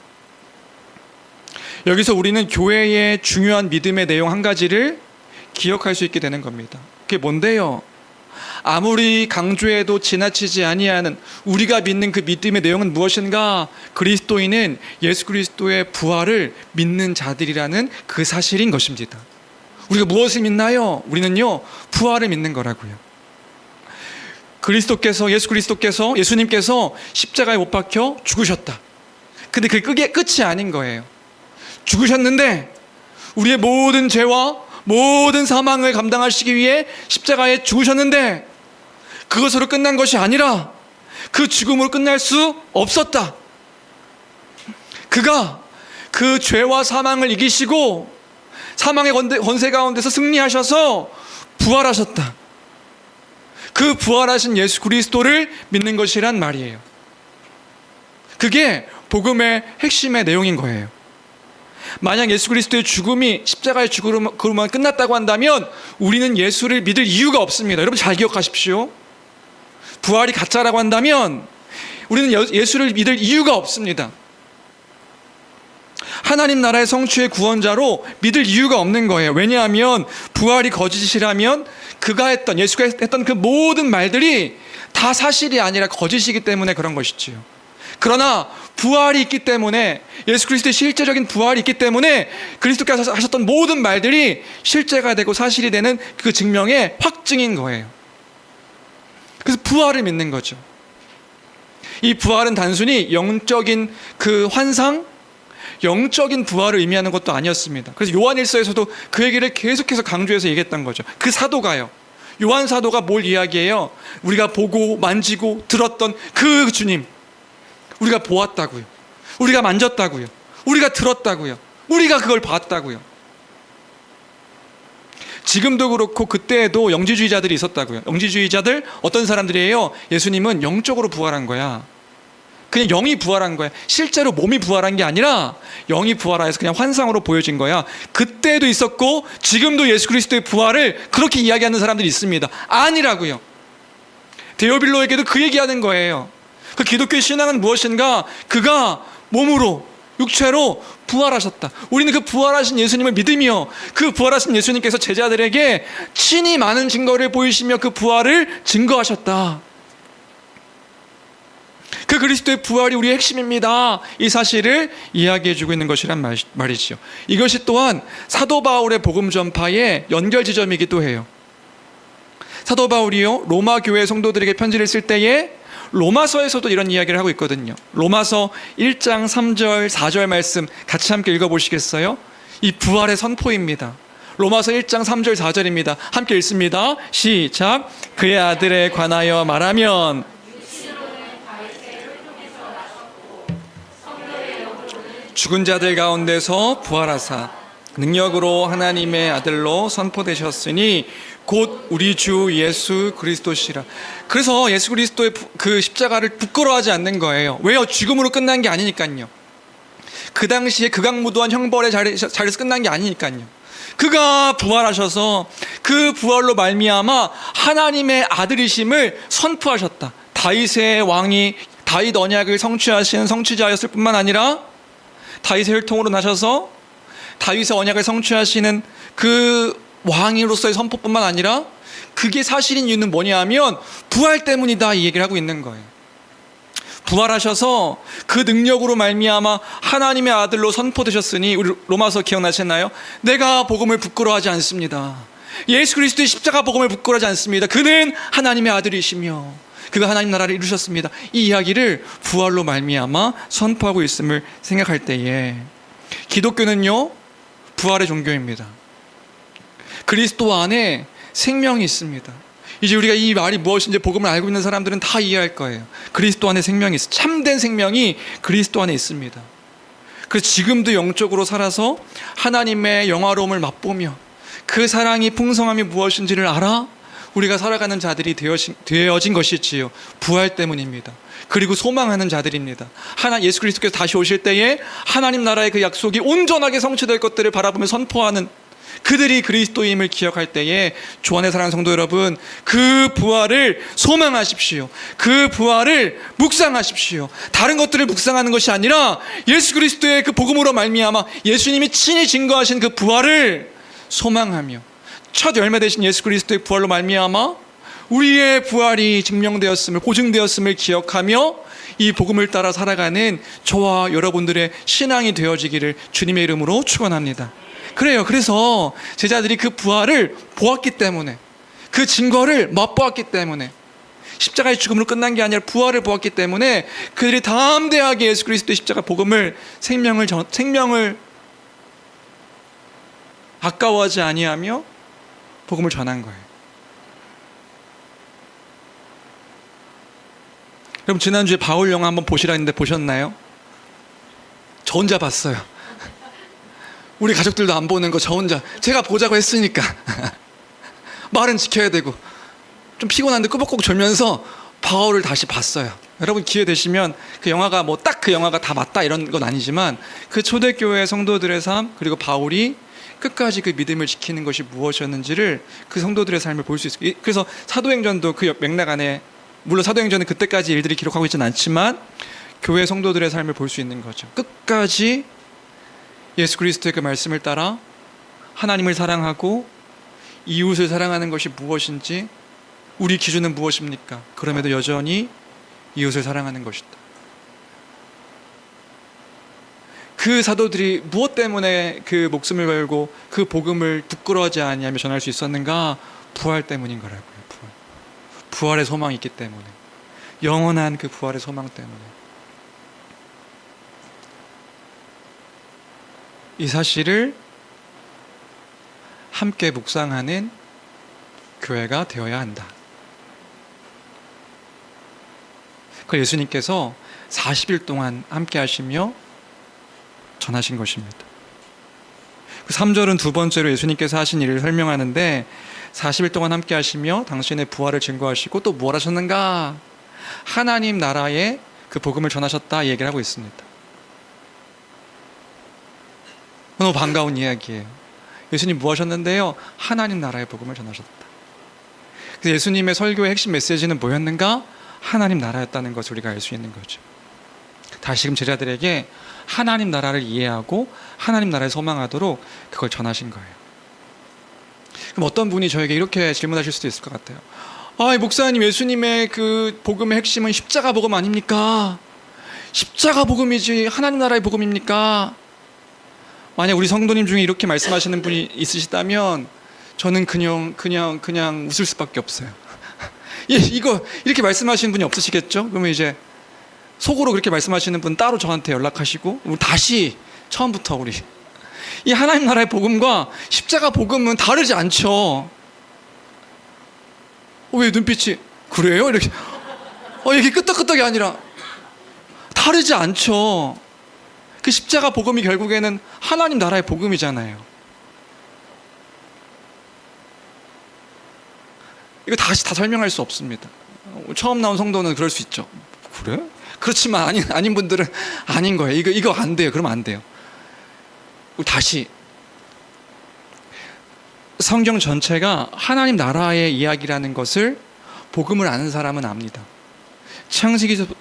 여기서 우리는 교회의 중요한 믿음의 내용 한 가지를 기억할 수 있게 되는 겁니다. 그게 뭔데요? 아무리 강조해도 지나치지 아니하는 우리가 믿는 그 믿음의 내용은 무엇인가? 그리스도인은 예수 그리스도의 부활을 믿는 자들이라는 그 사실인 것입니다. 우리가 무엇을 믿나요? 우리는요, 부활을 믿는 거라고요. 예수님께서 십자가에 못 박혀 죽으셨다. 근데 그게 끝이 아닌 거예요. 죽으셨는데 우리의 모든 죄와 모든 사망을 감당하시기 위해 십자가에 죽으셨는데 그것으로 끝난 것이 아니라 그 죽음으로 끝날 수 없었다. 그가 그 죄와 사망을 이기시고 사망의 권세 가운데서 승리하셔서 부활하셨다. 그 부활하신 예수 그리스도를 믿는 것이란 말이에요. 그게 복음의 핵심의 내용인 거예요. 만약 예수 그리스도의 죽음이 십자가의 죽음으로만 끝났다고 한다면 우리는 예수를 믿을 이유가 없습니다. 여러분 잘 기억하십시오. 부활이 가짜라고 한다면 우리는 예수를 믿을 이유가 없습니다. 하나님 나라의 성취의 구원자로 믿을 이유가 없는 거예요. 왜냐하면 부활이 거짓이라면 예수가 했던 그 모든 말들이 다 사실이 아니라 거짓이기 때문에 그런 것이지요. 그러나 부활이 있기 때문에, 예수 그리스도의 실제적인 부활이 있기 때문에 그리스도께서 하셨던 모든 말들이 실제가 되고 사실이 되는 그 증명의 확증인 거예요. 그래서 부활을 믿는 거죠. 이 부활은 단순히 영적인 그 환상, 영적인 부활을 의미하는 것도 아니었습니다. 그래서 요한일서에서도 그 얘기를 계속해서 강조해서 얘기했던 거죠. 그 사도가요, 요한 사도가 뭘 이야기해요? 우리가 보고 만지고 들었던 그 주님, 우리가 보았다고요, 우리가 만졌다고요, 우리가 들었다고요, 우리가 그걸 봤다고요. 지금도 그렇고 그때에도 영지주의자들이 있었다고요. 영지주의자들 어떤 사람들이에요? 예수님은 영적으로 부활한 거야, 그냥 영이 부활한 거야. 실제로 몸이 부활한 게 아니라 영이 부활해서 그냥 환상으로 보여진 거야. 그때도 있었고 지금도 예수 그리스도의 부활을 그렇게 이야기하는 사람들이 있습니다. 아니라고요. 데오빌로에게도 그 얘기하는 거예요. 그 기독교의 신앙은 무엇인가? 그가 몸으로, 육체로 부활하셨다. 우리는 그 부활하신 예수님을 믿으며 그 부활하신 예수님께서 제자들에게 친히 많은 증거를 보이시며 그 부활을 증거하셨다. 그 그리스도의 부활이 우리의 핵심입니다. 이 사실을 이야기해주고 있는 것이란 말이지요. 이것이 또한 사도 바울의 복음 전파의 연결 지점이기도 해요. 사도 바울이요, 로마 교회 성도들에게 편지를 쓸 때에 로마서에서도 이런 이야기를 하고 있거든요. 로마서 1장 3절 4절 말씀 같이 함께 읽어보시겠어요? 이 부활의 선포입니다. 로마서 1장 3절 4절입니다. 함께 읽습니다. 시작. 그의 아들에 관하여 말하면 죽은 자들 가운데서 부활하사 능력으로 하나님의 아들로 선포되셨으니 곧 우리 주 예수 그리스도시라. 그래서 예수 그리스도의 그 십자가를 부끄러워하지 않는 거예요. 왜요? 죽음으로 끝난 게 아니니까요. 그 당시에 극악무도한 형벌의 자리에서 끝난 게 아니니까요. 그가 부활하셔서 그 부활로 말미암아 하나님의 아들이심을 선포하셨다. 다윗의 왕이 다윗 언약을 성취하시는 성취자였을 뿐만 아니라 다윗의 혈통으로 나셔서 다윗의 언약을 성취하시는 그 왕으로서의 선포뿐만 아니라 그게 사실인 이유는 뭐냐 하면 부활 때문이다, 이 얘기를 하고 있는 거예요. 부활하셔서 그 능력으로 말미암아 하나님의 아들로 선포되셨으니, 우리 로마서 기억나시나요? 내가 복음을 부끄러워하지 않습니다. 예수 그리스도의 십자가 복음을 부끄러워하지 않습니다. 그는 하나님의 아들이시며 그가 하나님 나라를 이루셨습니다. 이 이야기를 부활로 말미암아 선포하고 있음을 생각할 때에 기독교는요, 부활의 종교입니다. 그리스도 안에 생명이 있습니다. 이제 우리가 이 말이 무엇인지 복음을 알고 있는 사람들은 다 이해할 거예요. 그리스도 안에 생명이 있어. 참된 생명이 그리스도 안에 있습니다. 그래서 지금도 영적으로 살아서 하나님의 영화로움을 맛보며 그 사랑이 풍성함이 무엇인지를 알아 우리가 살아가는 자들이 되어진 것이지요. 부활 때문입니다. 그리고 소망하는 자들입니다. 예수 그리스도께서 다시 오실 때에 하나님 나라의 그 약속이 온전하게 성취될 것들을 바라보며 선포하는 그들이 그리스도임을 기억할 때에 주안의 사랑하는 성도 여러분, 그 부활을 소망하십시오. 그 부활을 묵상하십시오. 다른 것들을 묵상하는 것이 아니라 예수 그리스도의 그 복음으로 말미암아 예수님이 친히 증거하신 그 부활을 소망하며 첫 열매 되신 예수 그리스도의 부활로 말미암아 우리의 부활이 증명되었음을, 보증되었음을 기억하며 이 복음을 따라 살아가는 저와 여러분들의 신앙이 되어지기를 주님의 이름으로 축원합니다. 그래요. 그래서 제자들이 그 부활을 보았기 때문에, 그 증거를 맛보았기 때문에, 십자가의 죽음으로 끝난 게 아니라 부활을 보았기 때문에 그들이 담대하게 예수 그리스도의 십자가 복음을 생명을 아까워하지 아니하며 복음을 전한 거예요. 여러분, 지난주에 바울 영화 한번 보시라 했는데 보셨나요? 저 혼자 봤어요. 우리 가족들도 안 보는 거 저 혼자, 제가 보자고 했으니까 말은 지켜야 되고 좀 피곤한데 꾸벅꾸벅 졸면서 바울을 다시 봤어요. 여러분, 기회 되시면 그 영화가 뭐 딱 그 영화가 다 맞다 이런 건 아니지만 그 초대교회 성도들의 삶, 그리고 바울이 끝까지 그 믿음을 지키는 것이 무엇이었는지를 그 성도들의 삶을 볼 수 있어요. 그래서 사도행전도 그 맥락 안에, 물론 사도행전은 그때까지 일들이 기록하고 있지는 않지만 교회 성도들의 삶을 볼 수 있는 거죠. 끝까지 예수 그리스도의 그 말씀을 따라 하나님을 사랑하고 이웃을 사랑하는 것이 무엇인지, 우리 기준은 무엇입니까? 그럼에도 여전히 이웃을 사랑하는 것이다. 그 사도들이 무엇 때문에 그 목숨을 걸고 그 복음을 부끄러워하지 아니하며 전할 수 있었는가? 부활 때문인 거라고요. 부활의 소망이 있기 때문에, 영원한 그 부활의 소망 때문에. 이 사실을 함께 묵상하는 교회가 되어야 한다. 그걸 예수님께서 40일 동안 함께 하시며 전하신 것입니다. 그 3절은 두 번째로 예수님께서 하신 일을 설명하는데, 40일 동안 함께 하시며 당신의 부활을 증거하시고 또 무엇 하셨는가? 하나님 나라의 그 복음을 전하셨다, 이 얘기를 하고 있습니다. 너무 반가운 이야기예요. 예수님 뭐 하셨는데요? 하나님 나라의 복음을 전하셨다. 그래서 예수님의 설교의 핵심 메시지는 뭐였는가? 하나님 나라였다는 것을 우리가 알 수 있는 거죠. 다시금 제자들에게 하나님 나라를 이해하고 하나님 나라에 소망하도록 그걸 전하신 거예요. 그럼 어떤 분이 저에게 이렇게 질문하실 수도 있을 것 같아요. 목사님, 예수님의 그 복음의 핵심은 십자가 복음 아닙니까? 십자가 복음이지 하나님 나라의 복음입니까? 만약 우리 성도님 중에 이렇게 말씀하시는 분이 있으시다면 저는 그냥 웃을 수밖에 없어요. 이거 이렇게 말씀하시는 분이 없으시겠죠? 그러면 이제 속으로 그렇게 말씀하시는 분 따로 저한테 연락하시고 다시 처음부터 우리 이 하나님 나라의 복음과 십자가 복음은 다르지 않죠. 왜 눈빛이 그래요? 이렇게 이게 끄떡끄떡이 아니라 다르지 않죠. 그 십자가 복음이 결국에는 하나님 나라의 복음이잖아요. 이거 다시 다 설명할 수 없습니다. 처음 나온 성도는 그럴 수 있죠. 그래? 그렇지만 아닌 분들은 아닌 거예요. 이거 안 돼요. 그러면 안 돼요. 다시 성경 전체가 하나님 나라의 이야기라는 것을 복음을 아는 사람은 압니다.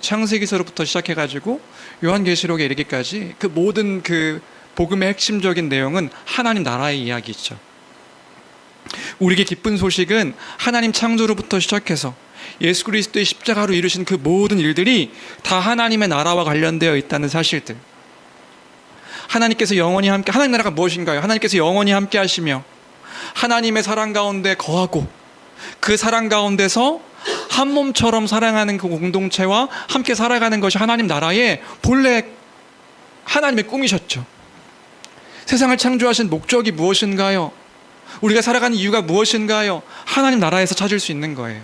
창세기서부터 시작해가지고 요한계시록에 이르기까지 그 모든 그 복음의 핵심적인 내용은 하나님 나라의 이야기죠. 우리에게 기쁜 소식은 하나님 창조로부터 시작해서 예수 그리스도의 십자가로 이루신 그 모든 일들이 다 하나님의 나라와 관련되어 있다는 사실들. 하나님께서 영원히 함께, 하나님 나라가 무엇인가요? 하나님께서 영원히 함께 하시며 하나님의 사랑 가운데 거하고 그 사랑 가운데서 한 몸처럼 사랑하는 그 공동체와 함께 살아가는 것이 하나님 나라의 본래 하나님의 꿈이셨죠. 세상을 창조하신 목적이 무엇인가요? 우리가 살아가는 이유가 무엇인가요? 하나님 나라에서 찾을 수 있는 거예요.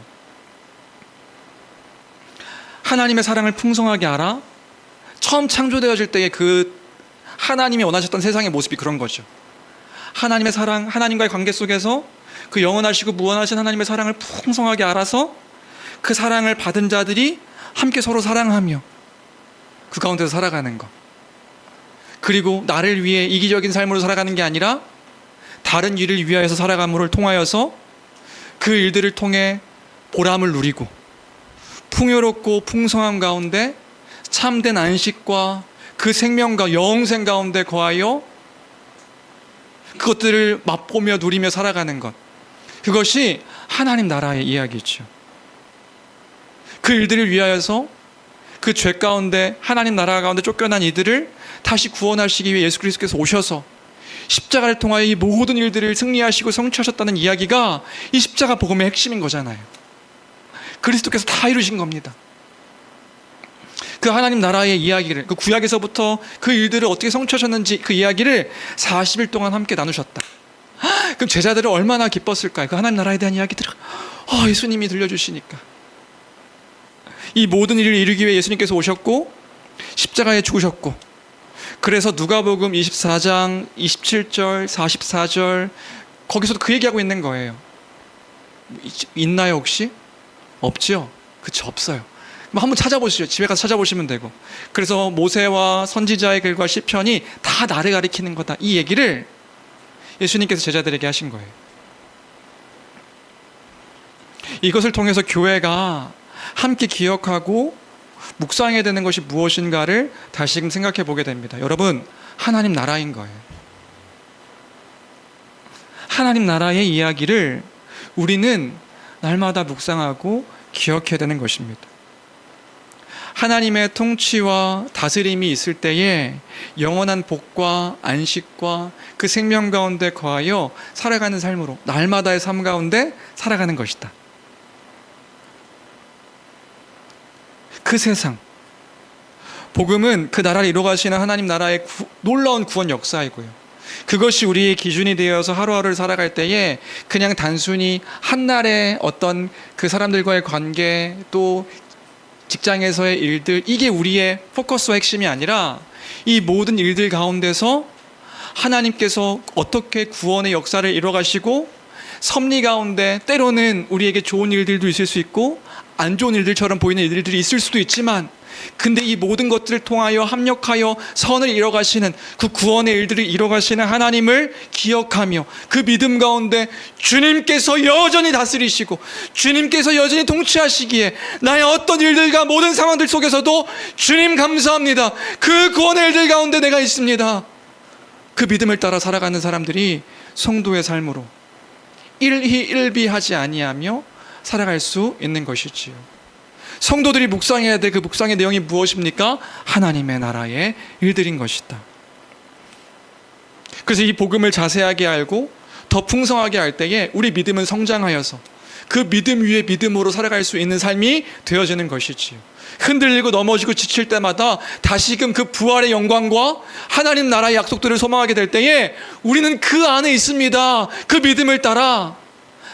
하나님의 사랑을 풍성하게 알아 처음 창조되어질 때의 그 하나님이 원하셨던 세상의 모습이 그런 거죠. 하나님의 사랑, 하나님과의 관계 속에서 그 영원하시고 무한하신 하나님의 사랑을 풍성하게 알아서 그 사랑을 받은 자들이 함께 서로 사랑하며 그 가운데서 살아가는 것. 그리고 나를 위해 이기적인 삶으로 살아가는 게 아니라 다른 일을 위하여서 살아감을 통하여서 그 일들을 통해 보람을 누리고 풍요롭고 풍성함 가운데 참된 안식과 그 생명과 영생 가운데 거하여 그것들을 맛보며 누리며 살아가는 것. 그것이 하나님 나라의 이야기죠. 그 일들을 위하여서 그 죄 가운데 하나님 나라 가운데 쫓겨난 이들을 다시 구원하시기 위해 예수 그리스도께서 오셔서 십자가를 통하여 이 모든 일들을 승리하시고 성취하셨다는 이야기가 이 십자가 복음의 핵심인 거잖아요. 그리스도께서 다 이루신 겁니다. 그 하나님 나라의 이야기를, 그 구약에서부터 그 일들을 어떻게 성취하셨는지 그 이야기를 40일 동안 함께 나누셨다. 그럼 제자들은 얼마나 기뻤을까요? 그 하나님 나라에 대한 이야기들을 예수님이 들려주시니까. 이 모든 일을 이루기 위해 예수님께서 오셨고 십자가에 죽으셨고, 그래서 누가복음 24장 27절 44절 거기서도 그 얘기하고 있는 거예요. 있나요 혹시? 없죠? 그쵸, 없어요. 한번 찾아보시죠. 집에 가서 찾아보시면 되고. 그래서 모세와 선지자의 글과 시편이 다 나를 가리키는 거다, 이 얘기를 예수님께서 제자들에게 하신 거예요. 이것을 통해서 교회가 함께 기억하고 묵상해야 되는 것이 무엇인가를 다시금 생각해 보게 됩니다. 여러분, 하나님 나라인 거예요. 하나님 나라의 이야기를 우리는 날마다 묵상하고 기억해야 되는 것입니다. 하나님의 통치와 다스림이 있을 때에 영원한 복과 안식과 그 생명 가운데 거하여 살아가는 삶으로, 날마다의 삶 가운데 살아가는 것이다. 그 세상, 복음은 그 나라를 이루어가시는 하나님 나라의 놀라운 구원 역사이고요, 그것이 우리의 기준이 되어서 하루하루를 살아갈 때에 그냥 단순히 한날의 어떤 그 사람들과의 관계, 또 직장에서의 일들, 이게 우리의 포커스와 핵심이 아니라 이 모든 일들 가운데서 하나님께서 어떻게 구원의 역사를 이뤄가시고 섭리 가운데 때로는 우리에게 좋은 일들도 있을 수 있고 안 좋은 일들처럼 보이는 일들이 있을 수도 있지만, 근데 이 모든 것들을 통하여 합력하여 선을 이뤄가시는 그 구원의 일들을 이뤄가시는 하나님을 기억하며 그 믿음 가운데 주님께서 여전히 다스리시고 주님께서 여전히 통치하시기에 나의 어떤 일들과 모든 상황들 속에서도 주님 감사합니다, 그 구원의 일들 가운데 내가 있습니다, 그 믿음을 따라 살아가는 사람들이 성도의 삶으로 일희일비하지 아니하며 살아갈 수 있는 것이지요. 성도들이 묵상해야 될 그 묵상의 내용이 무엇입니까? 하나님의 나라의 일들인 것이다. 그래서 이 복음을 자세하게 알고 더 풍성하게 할 때에 우리 믿음은 성장하여서 그 믿음 위에 믿음으로 살아갈 수 있는 삶이 되어지는 것이지요. 흔들리고 넘어지고 지칠 때마다 다시금 그 부활의 영광과 하나님 나라의 약속들을 소망하게 될 때에 우리는 그 안에 있습니다, 그 믿음을 따라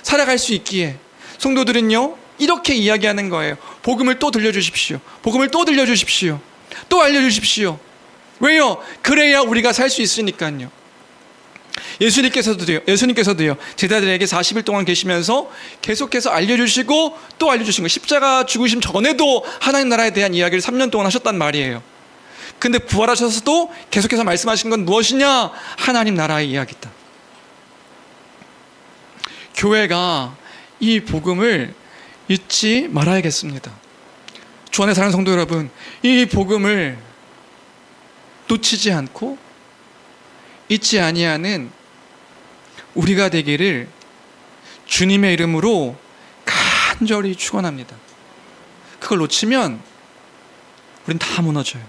살아갈 수 있기에 성도들은요 이렇게 이야기하는 거예요. 복음을 또 들려주십시오, 복음을 또 들려주십시오, 또 알려주십시오. 왜요? 그래야 우리가 살 수 있으니까요. 예수님께서도요 제자들에게 40일 동안 계시면서 계속해서 알려주시고 또 알려주신 거예요. 십자가 죽으심 전에도 하나님 나라에 대한 이야기를 3년 동안 하셨단 말이에요. 근데 부활하셔서도 계속해서 말씀하신 건 무엇이냐? 하나님 나라의 이야기다. 교회가 이 복음을 잊지 말아야겠습니다. 주 안에 사랑하는 성도 여러분, 이 복음을 놓치지 않고 잊지 아니하는 우리가 되기를 주님의 이름으로 간절히 축원합니다. 그걸 놓치면 우린 다 무너져요.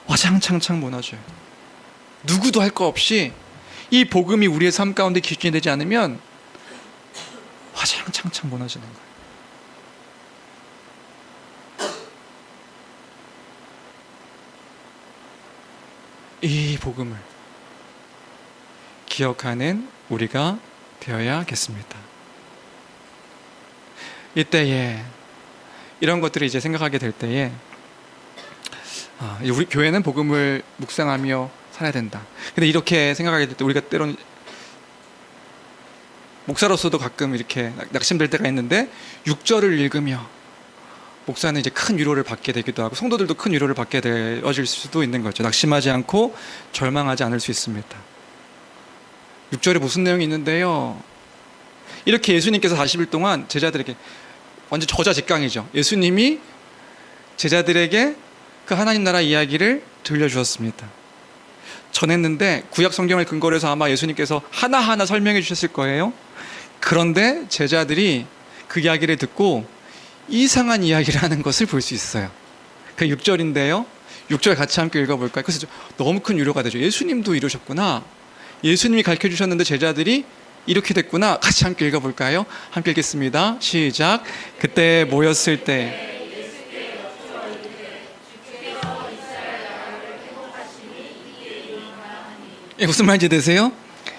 와장창창 무너져요. 누구도 할 거 없이 이 복음이 우리의 삶 가운데 기준이 되지 않으면 화장창창 무너지는 거예요. 이 복음을 기억하는 우리가 되어야겠습니다. 이때에 이런 것들을 이제 생각하게 될 때에 우리 교회는 복음을 묵상하며 살아야 된다. 근데 이렇게 생각하게 될 때 우리가 때로는 목사로서도 가끔 이렇게 낙심될 때가 있는데 6절을 읽으며 목사는 이제 큰 위로를 받게 되기도 하고 성도들도 큰 위로를 받게 되어질 수도 있는 거죠. 낙심하지 않고 절망하지 않을 수 있습니다. 6절에 무슨 내용이 있는데요, 이렇게 예수님께서 40일 동안 제자들에게, 완전 저자직강이죠, 예수님이 제자들에게 그 하나님 나라 이야기를 들려주었습니다. 전했는데 구약 성경을 근거로 해서 아마 예수님께서 하나하나 설명해 주셨을 거예요. 그런데 제자들이 그 이야기를 듣고 이상한 이야기를 하는 것을 볼 수 있어요. 그 6절인데요, 6절 같이 함께 읽어볼까요? 그래서 너무 큰 위로가 되죠. 예수님도 이러셨구나. 예수님이 가르쳐 주셨는데 제자들이 이렇게 됐구나. 같이 함께 읽어볼까요? 함께 읽겠습니다. 시작. 그때 모였을 때 무슨 말인지 되세요?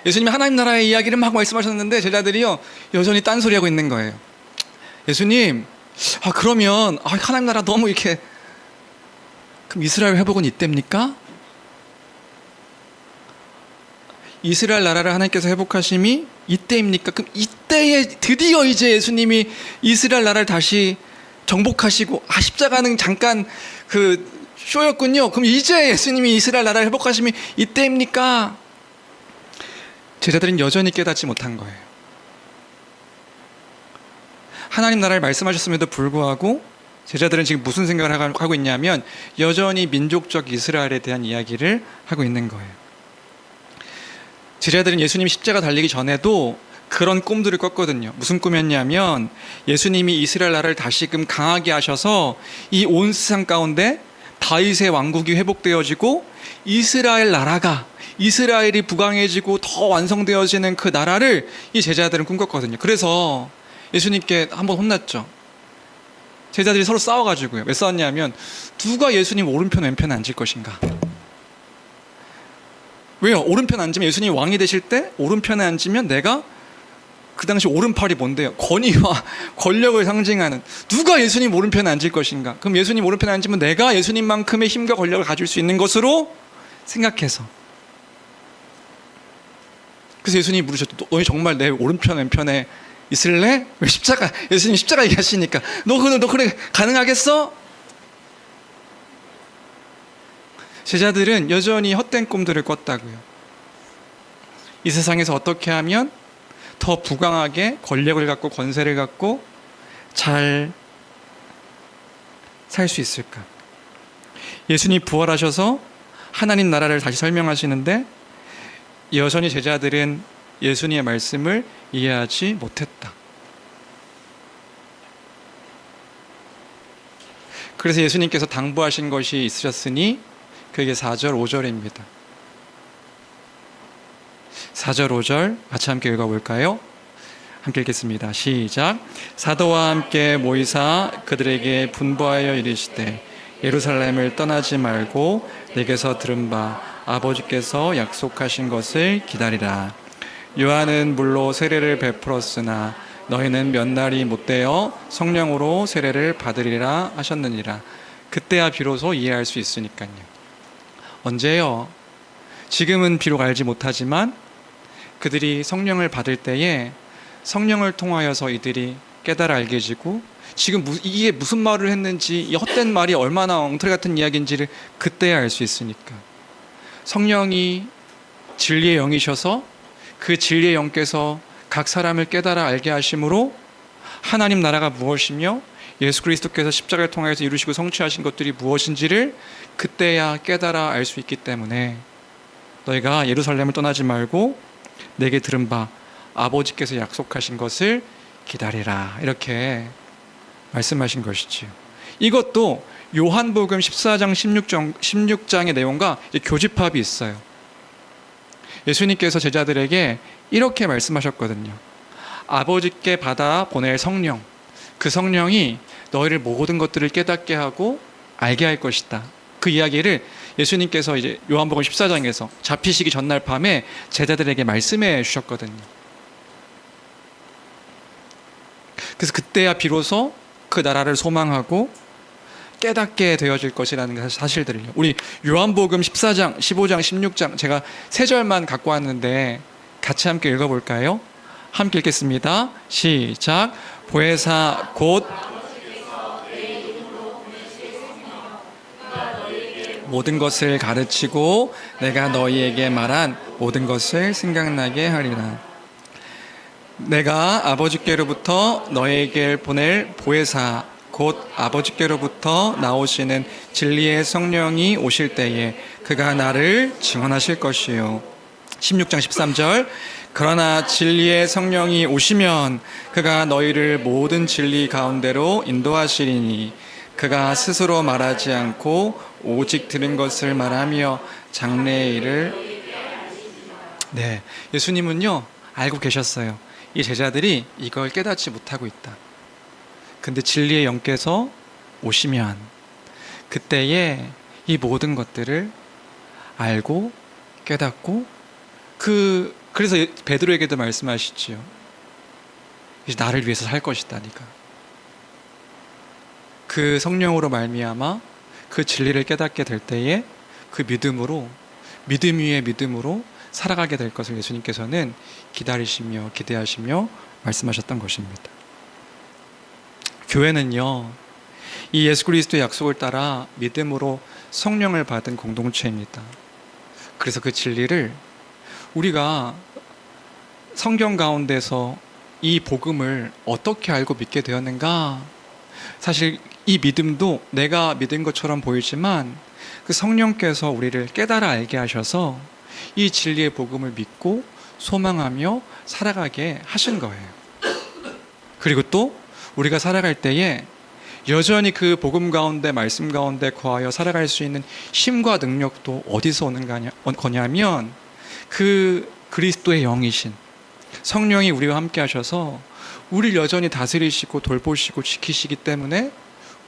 예수님이 하나님 나라의 이야기를 막 말씀하셨는데 제자들이요 여전히 딴소리하고 있는 거예요. 예수님, 그러면 하나님 나라 너무 이렇게, 그럼 이스라엘 회복은 이때입니까? 이스라엘 나라를 하나님께서 회복하심이 이때입니까? 그럼 이때에 드디어 이제 예수님이 이스라엘 나라를 다시 정복하시고, 십자가는 잠깐 그 쇼였군요. 그럼 이제 예수님이 이스라엘 나라를 회복하심이 이때입니까? 제자들은 여전히 깨닫지 못한 거예요. 하나님 나라를 말씀하셨음에도 불구하고 제자들은 지금 무슨 생각을 하고 있냐면 여전히 민족적 이스라엘에 대한 이야기를 하고 있는 거예요. 제자들은 예수님이 십자가 달리기 전에도 그런 꿈들을 꿨거든요. 무슨 꿈이었냐면 예수님이 이스라엘 나라를 다시금 강하게 하셔서 이 온 세상 가운데 다윗의 왕국이 회복되어지고 이스라엘 나라가, 이스라엘이 부강해지고 더 완성되어지는 그 나라를 이 제자들은 꿈꿨거든요. 그래서 예수님께 한번 혼났죠. 제자들이 서로 싸워가지고요. 왜 싸웠냐면 누가 예수님 오른편 왼편에 앉을 것인가. 왜요? 오른편 앉으면 예수님이 왕이 되실 때 오른편에 앉으면 내가, 그 당시 오른팔이 뭔데요? 권위와 권력을 상징하는, 누가 예수님 오른편에 앉을 것인가. 그럼 예수님 오른편에 앉으면 내가 예수님만큼의 힘과 권력을 가질 수 있는 것으로 생각해서. 그래서 예수님이 물으셨죠. 너희 정말 내 오른편 왼편에 있을래? 왜 십자가, 예수님 십자가 얘기하시니까 너 그래 가능하겠어? 제자들은 여전히 헛된 꿈들을 꿨다고요. 이 세상에서 어떻게 하면 더 부강하게 권력을 갖고 권세를 갖고 잘 살 수 있을까? 예수님이 부활하셔서 하나님 나라를 다시 설명하시는데 여전히 제자들은 예수님의 말씀을 이해하지 못했다. 그래서 예수님께서 당부하신 것이 있으셨으니 그게 4절 5절입니다. 4절 5절 같이 함께 읽어볼까요? 함께 읽겠습니다. 시작. 사도와 함께 모이사 그들에게 분부하여 이르시되 예루살렘을 떠나지 말고 내게서 들은 바 아버지께서 약속하신 것을 기다리라. 요한은 물로 세례를 베풀었으나 너희는 몇 날이 못되어 성령으로 세례를 받으리라 하셨느니라. 그때야 비로소 이해할 수 있으니까요. 언제요? 지금은 비록 알지 못하지만 그들이 성령을 받을 때에 성령을 통하여서 이들이 깨달아 알게 되고, 지금 이게 무슨 말을 했는지, 이 헛된 말이 얼마나 엉터리 같은 이야기인지를 그때야 알 수 있으니까. 성령이 진리의 영이셔서 그 진리의 영께서 각 사람을 깨달아 알게 하심으로 하나님 나라가 무엇이며 예수 그리스도께서 십자가를 통하여서 이루시고 성취하신 것들이 무엇인지를 그때야 깨달아 알 수 있기 때문에 너희가 예루살렘을 떠나지 말고 내게 들은 바 아버지께서 약속하신 것을 기다리라, 이렇게 말씀하신 것이지요. 이것도 요한복음 14장 16장의 내용과 교집합이 있어요. 예수님께서 제자들에게 이렇게 말씀하셨거든요. 아버지께 받아 보낼 성령, 그 성령이 너희를 모든 것들을 깨닫게 하고 알게 할 것이다. 그 이야기를 예수님께서 이제 요한복음 14장에서 잡히시기 전날 밤에 제자들에게 말씀해 주셨거든요. 그래서 그때야 비로소 그 나라를 소망하고 깨닫게 되어질 것이라는 사실들을요. 우리 요한복음 14장, 15장, 16장 제가 3절만 갖고 왔는데 같이 함께 읽어볼까요? 함께 읽겠습니다. 시작. 보혜사 곧 모든 것을 가르치고 내가 너희에게 말한 모든 것을 생각나게 하리라. 내가 아버지께로부터 너희에게 보낼 보혜사 곧 아버지께로부터 나오시는 진리의 성령이 오실 때에 그가 나를 증언하실 것이요. 16장 13절. 그러나 진리의 성령이 오시면 그가 너희를 모든 진리 가운데로 인도하시리니 그가 스스로 말하지 않고 오직 들은 것을 말하며 장래의 일을. 네, 예수님은요 알고 계셨어요. 이 제자들이 이걸 깨닫지 못하고 있다. 근데 진리의 영께서 오시면 그때에 이 모든 것들을 알고 깨닫고 그래서 베드로에게도 말씀하시지요. 이제 나를 위해서 살 것이다. 네가 그 성령으로 말미암아 그 진리를 깨닫게 될 때에 그 믿음으로, 믿음 위에 믿음으로 살아가게 될 것을 예수님께서는 기다리시며 기대하시며 말씀하셨던 것입니다. 교회는요 이 예수 그리스도의 약속을 따라 믿음으로 성령을 받은 공동체입니다. 그래서 그 진리를 우리가 성경 가운데서 이 복음을 어떻게 알고 믿게 되었는가? 사실 이 믿음도 내가 믿은 것처럼 보이지만 그 성령께서 우리를 깨달아 알게 하셔서 이 진리의 복음을 믿고 소망하며 살아가게 하신 거예요. 그리고 또 우리가 살아갈 때에 여전히 그 복음 가운데 말씀 가운데 거하여 살아갈 수 있는 힘과 능력도 어디서 오는 거냐면 그 그리스도의 영이신 성령이 우리와 함께 하셔서 우리를 여전히 다스리시고 돌보시고 지키시기 때문에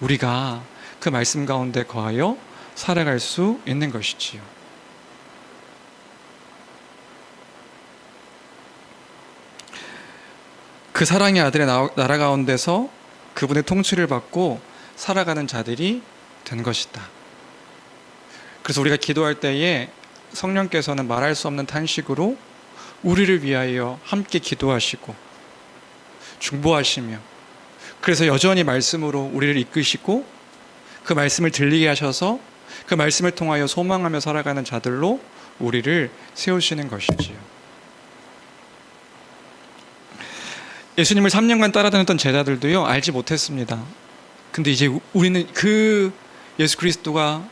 우리가 그 말씀 가운데 거하여 살아갈 수 있는 것이지요. 그 사랑의 아들의 나라 가운데서 그분의 통치를 받고 살아가는 자들이 된 것이다. 그래서 우리가 기도할 때에 성령께서는 말할 수 없는 탄식으로 우리를 위하여 함께 기도하시고 중보하시며 그래서 여전히 말씀으로 우리를 이끄시고 그 말씀을 들리게 하셔서 그 말씀을 통하여 소망하며 살아가는 자들로 우리를 세우시는 것이지요. 예수님을 3년간 따라다녔던 제자들도요 알지 못했습니다. 근데 이제 우리는 그 예수 그리스도가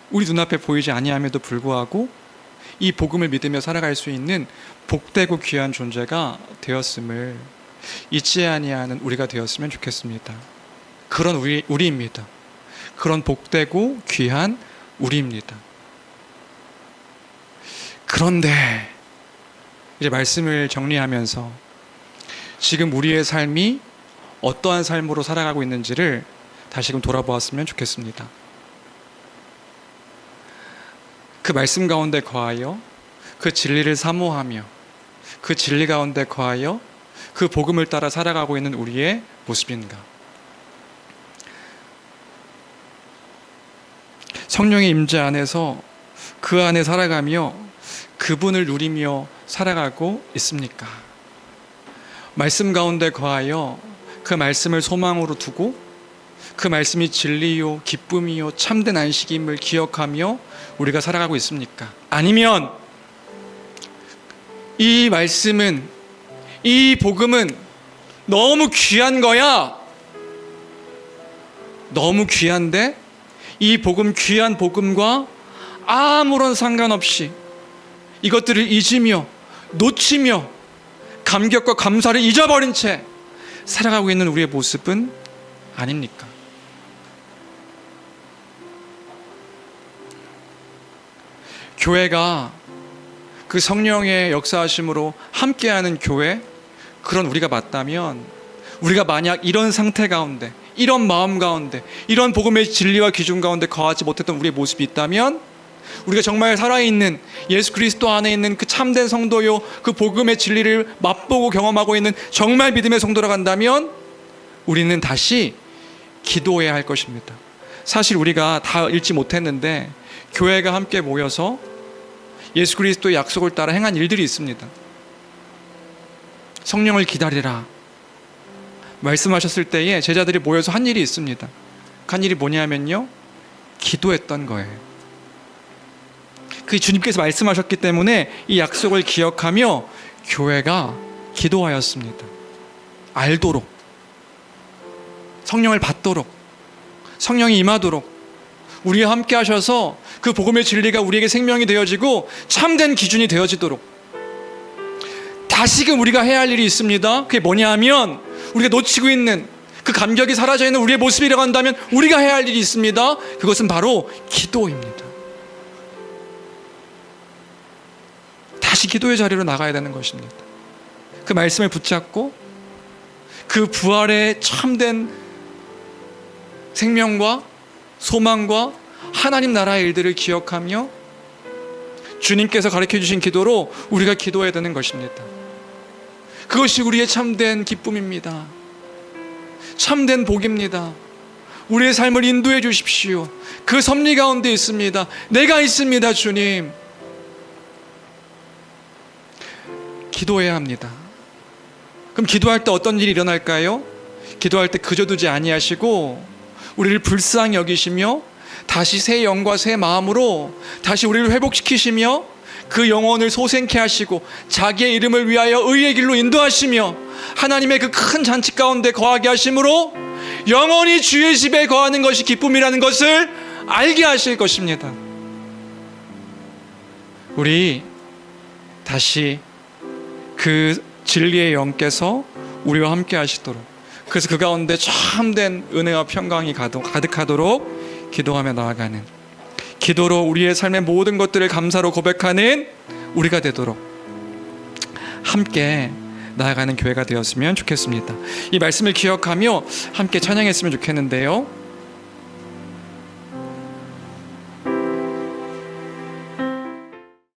우리 눈앞에 보이지 아니함에도 불구하고 이 복음을 믿으며 살아갈 수 있는 복되고 귀한 존재가 되었음을 잊지 아니하는 우리가 되었으면 좋겠습니다. 그런 우리입니다. 그런 복되고 귀한 우리입니다. 그런데 이제 말씀을 정리하면서 지금 우리의 삶이 어떠한 삶으로 살아가고 있는지를 다시금 돌아보았으면 좋겠습니다. 그 말씀 가운데 거하여 그 진리를 사모하며 그 진리 가운데 거하여 그 복음을 따라 살아가고 있는 우리의 모습인가? 성령의 임재 안에서 그 안에 살아가며 그분을 누리며 살아가고 있습니까? 말씀 가운데 거하여 그 말씀을 소망으로 두고 그 말씀이 진리요 기쁨이요 참된 안식임을 기억하며 우리가 살아가고 있습니까? 아니면 이 말씀은, 이 복음은 너무 귀한 거야. 너무 귀한데 이 복음, 귀한 복음과 아무런 상관없이 이것들을 잊으며 놓치며 감격과 감사를 잊어버린 채 살아가고 있는 우리의 모습은 아닙니까? 교회가 그 성령의 역사하심으로 함께하는 교회, 그런 우리가 맞다면, 우리가 만약 이런 상태 가운데, 이런 마음 가운데, 이런 복음의 진리와 기준 가운데 거하지 못했던 우리의 모습이 있다면, 우리가 정말 살아있는 예수 그리스도 안에 있는 그 참된 성도요, 그 복음의 진리를 맛보고 경험하고 있는 정말 믿음의 성도라 간다면 우리는 다시 기도해야 할 것입니다. 사실 우리가 다 읽지 못했는데 교회가 함께 모여서 예수 그리스도의 약속을 따라 행한 일들이 있습니다. 성령을 기다리라 말씀하셨을 때에 제자들이 모여서 한 일이 있습니다. 한 일이 뭐냐면요, 기도했던 거예요. 그 주님께서 말씀하셨기 때문에 이 약속을 기억하며 교회가 기도하였습니다. 알도록, 성령을 받도록, 성령이 임하도록, 우리와 함께 하셔서 그 복음의 진리가 우리에게 생명이 되어지고 참된 기준이 되어지도록. 다시금 우리가 해야 할 일이 있습니다. 그게 뭐냐 하면 우리가 놓치고 있는 그 감격이 사라져 있는 우리의 모습이라고 한다면 우리가 해야 할 일이 있습니다. 그것은 바로 기도입니다. 다시 기도의 자리로 나가야 되는 것입니다. 그 말씀을 붙잡고 그 부활의 참된 생명과 소망과 하나님 나라의 일들을 기억하며 주님께서 가르쳐 주신 기도로 우리가 기도해야 되는 것입니다. 그것이 우리의 참된 기쁨입니다. 참된 복입니다. 우리의 삶을 인도해 주십시오. 그 섭리 가운데 있습니다. 내가 있습니다, 주님. 기도해야 합니다. 그럼 기도할 때 어떤 일이 일어날까요? 기도할 때 그저 두지 아니하시고 우리를 불쌍히 여기시며 다시 새 영과 새 마음으로 다시 우리를 회복시키시며 그 영혼을 소생케 하시고 자기의 이름을 위하여 의의 길로 인도하시며 하나님의 그 큰 잔치 가운데 거하게 하심으로 영원히 주의 집에 거하는 것이 기쁨이라는 것을 알게 하실 것입니다. 우리 다시 그 진리의 영께서 우리와 함께 하시도록, 그래서 그 가운데 참된 은혜와 평강이 가득하도록 기도하며 나아가는, 기도로 우리의 삶의 모든 것들을 감사로 고백하는 우리가 되도록 함께 나아가는 교회가 되었으면 좋겠습니다. 이 말씀을 기억하며 함께 찬양했으면 좋겠는데요.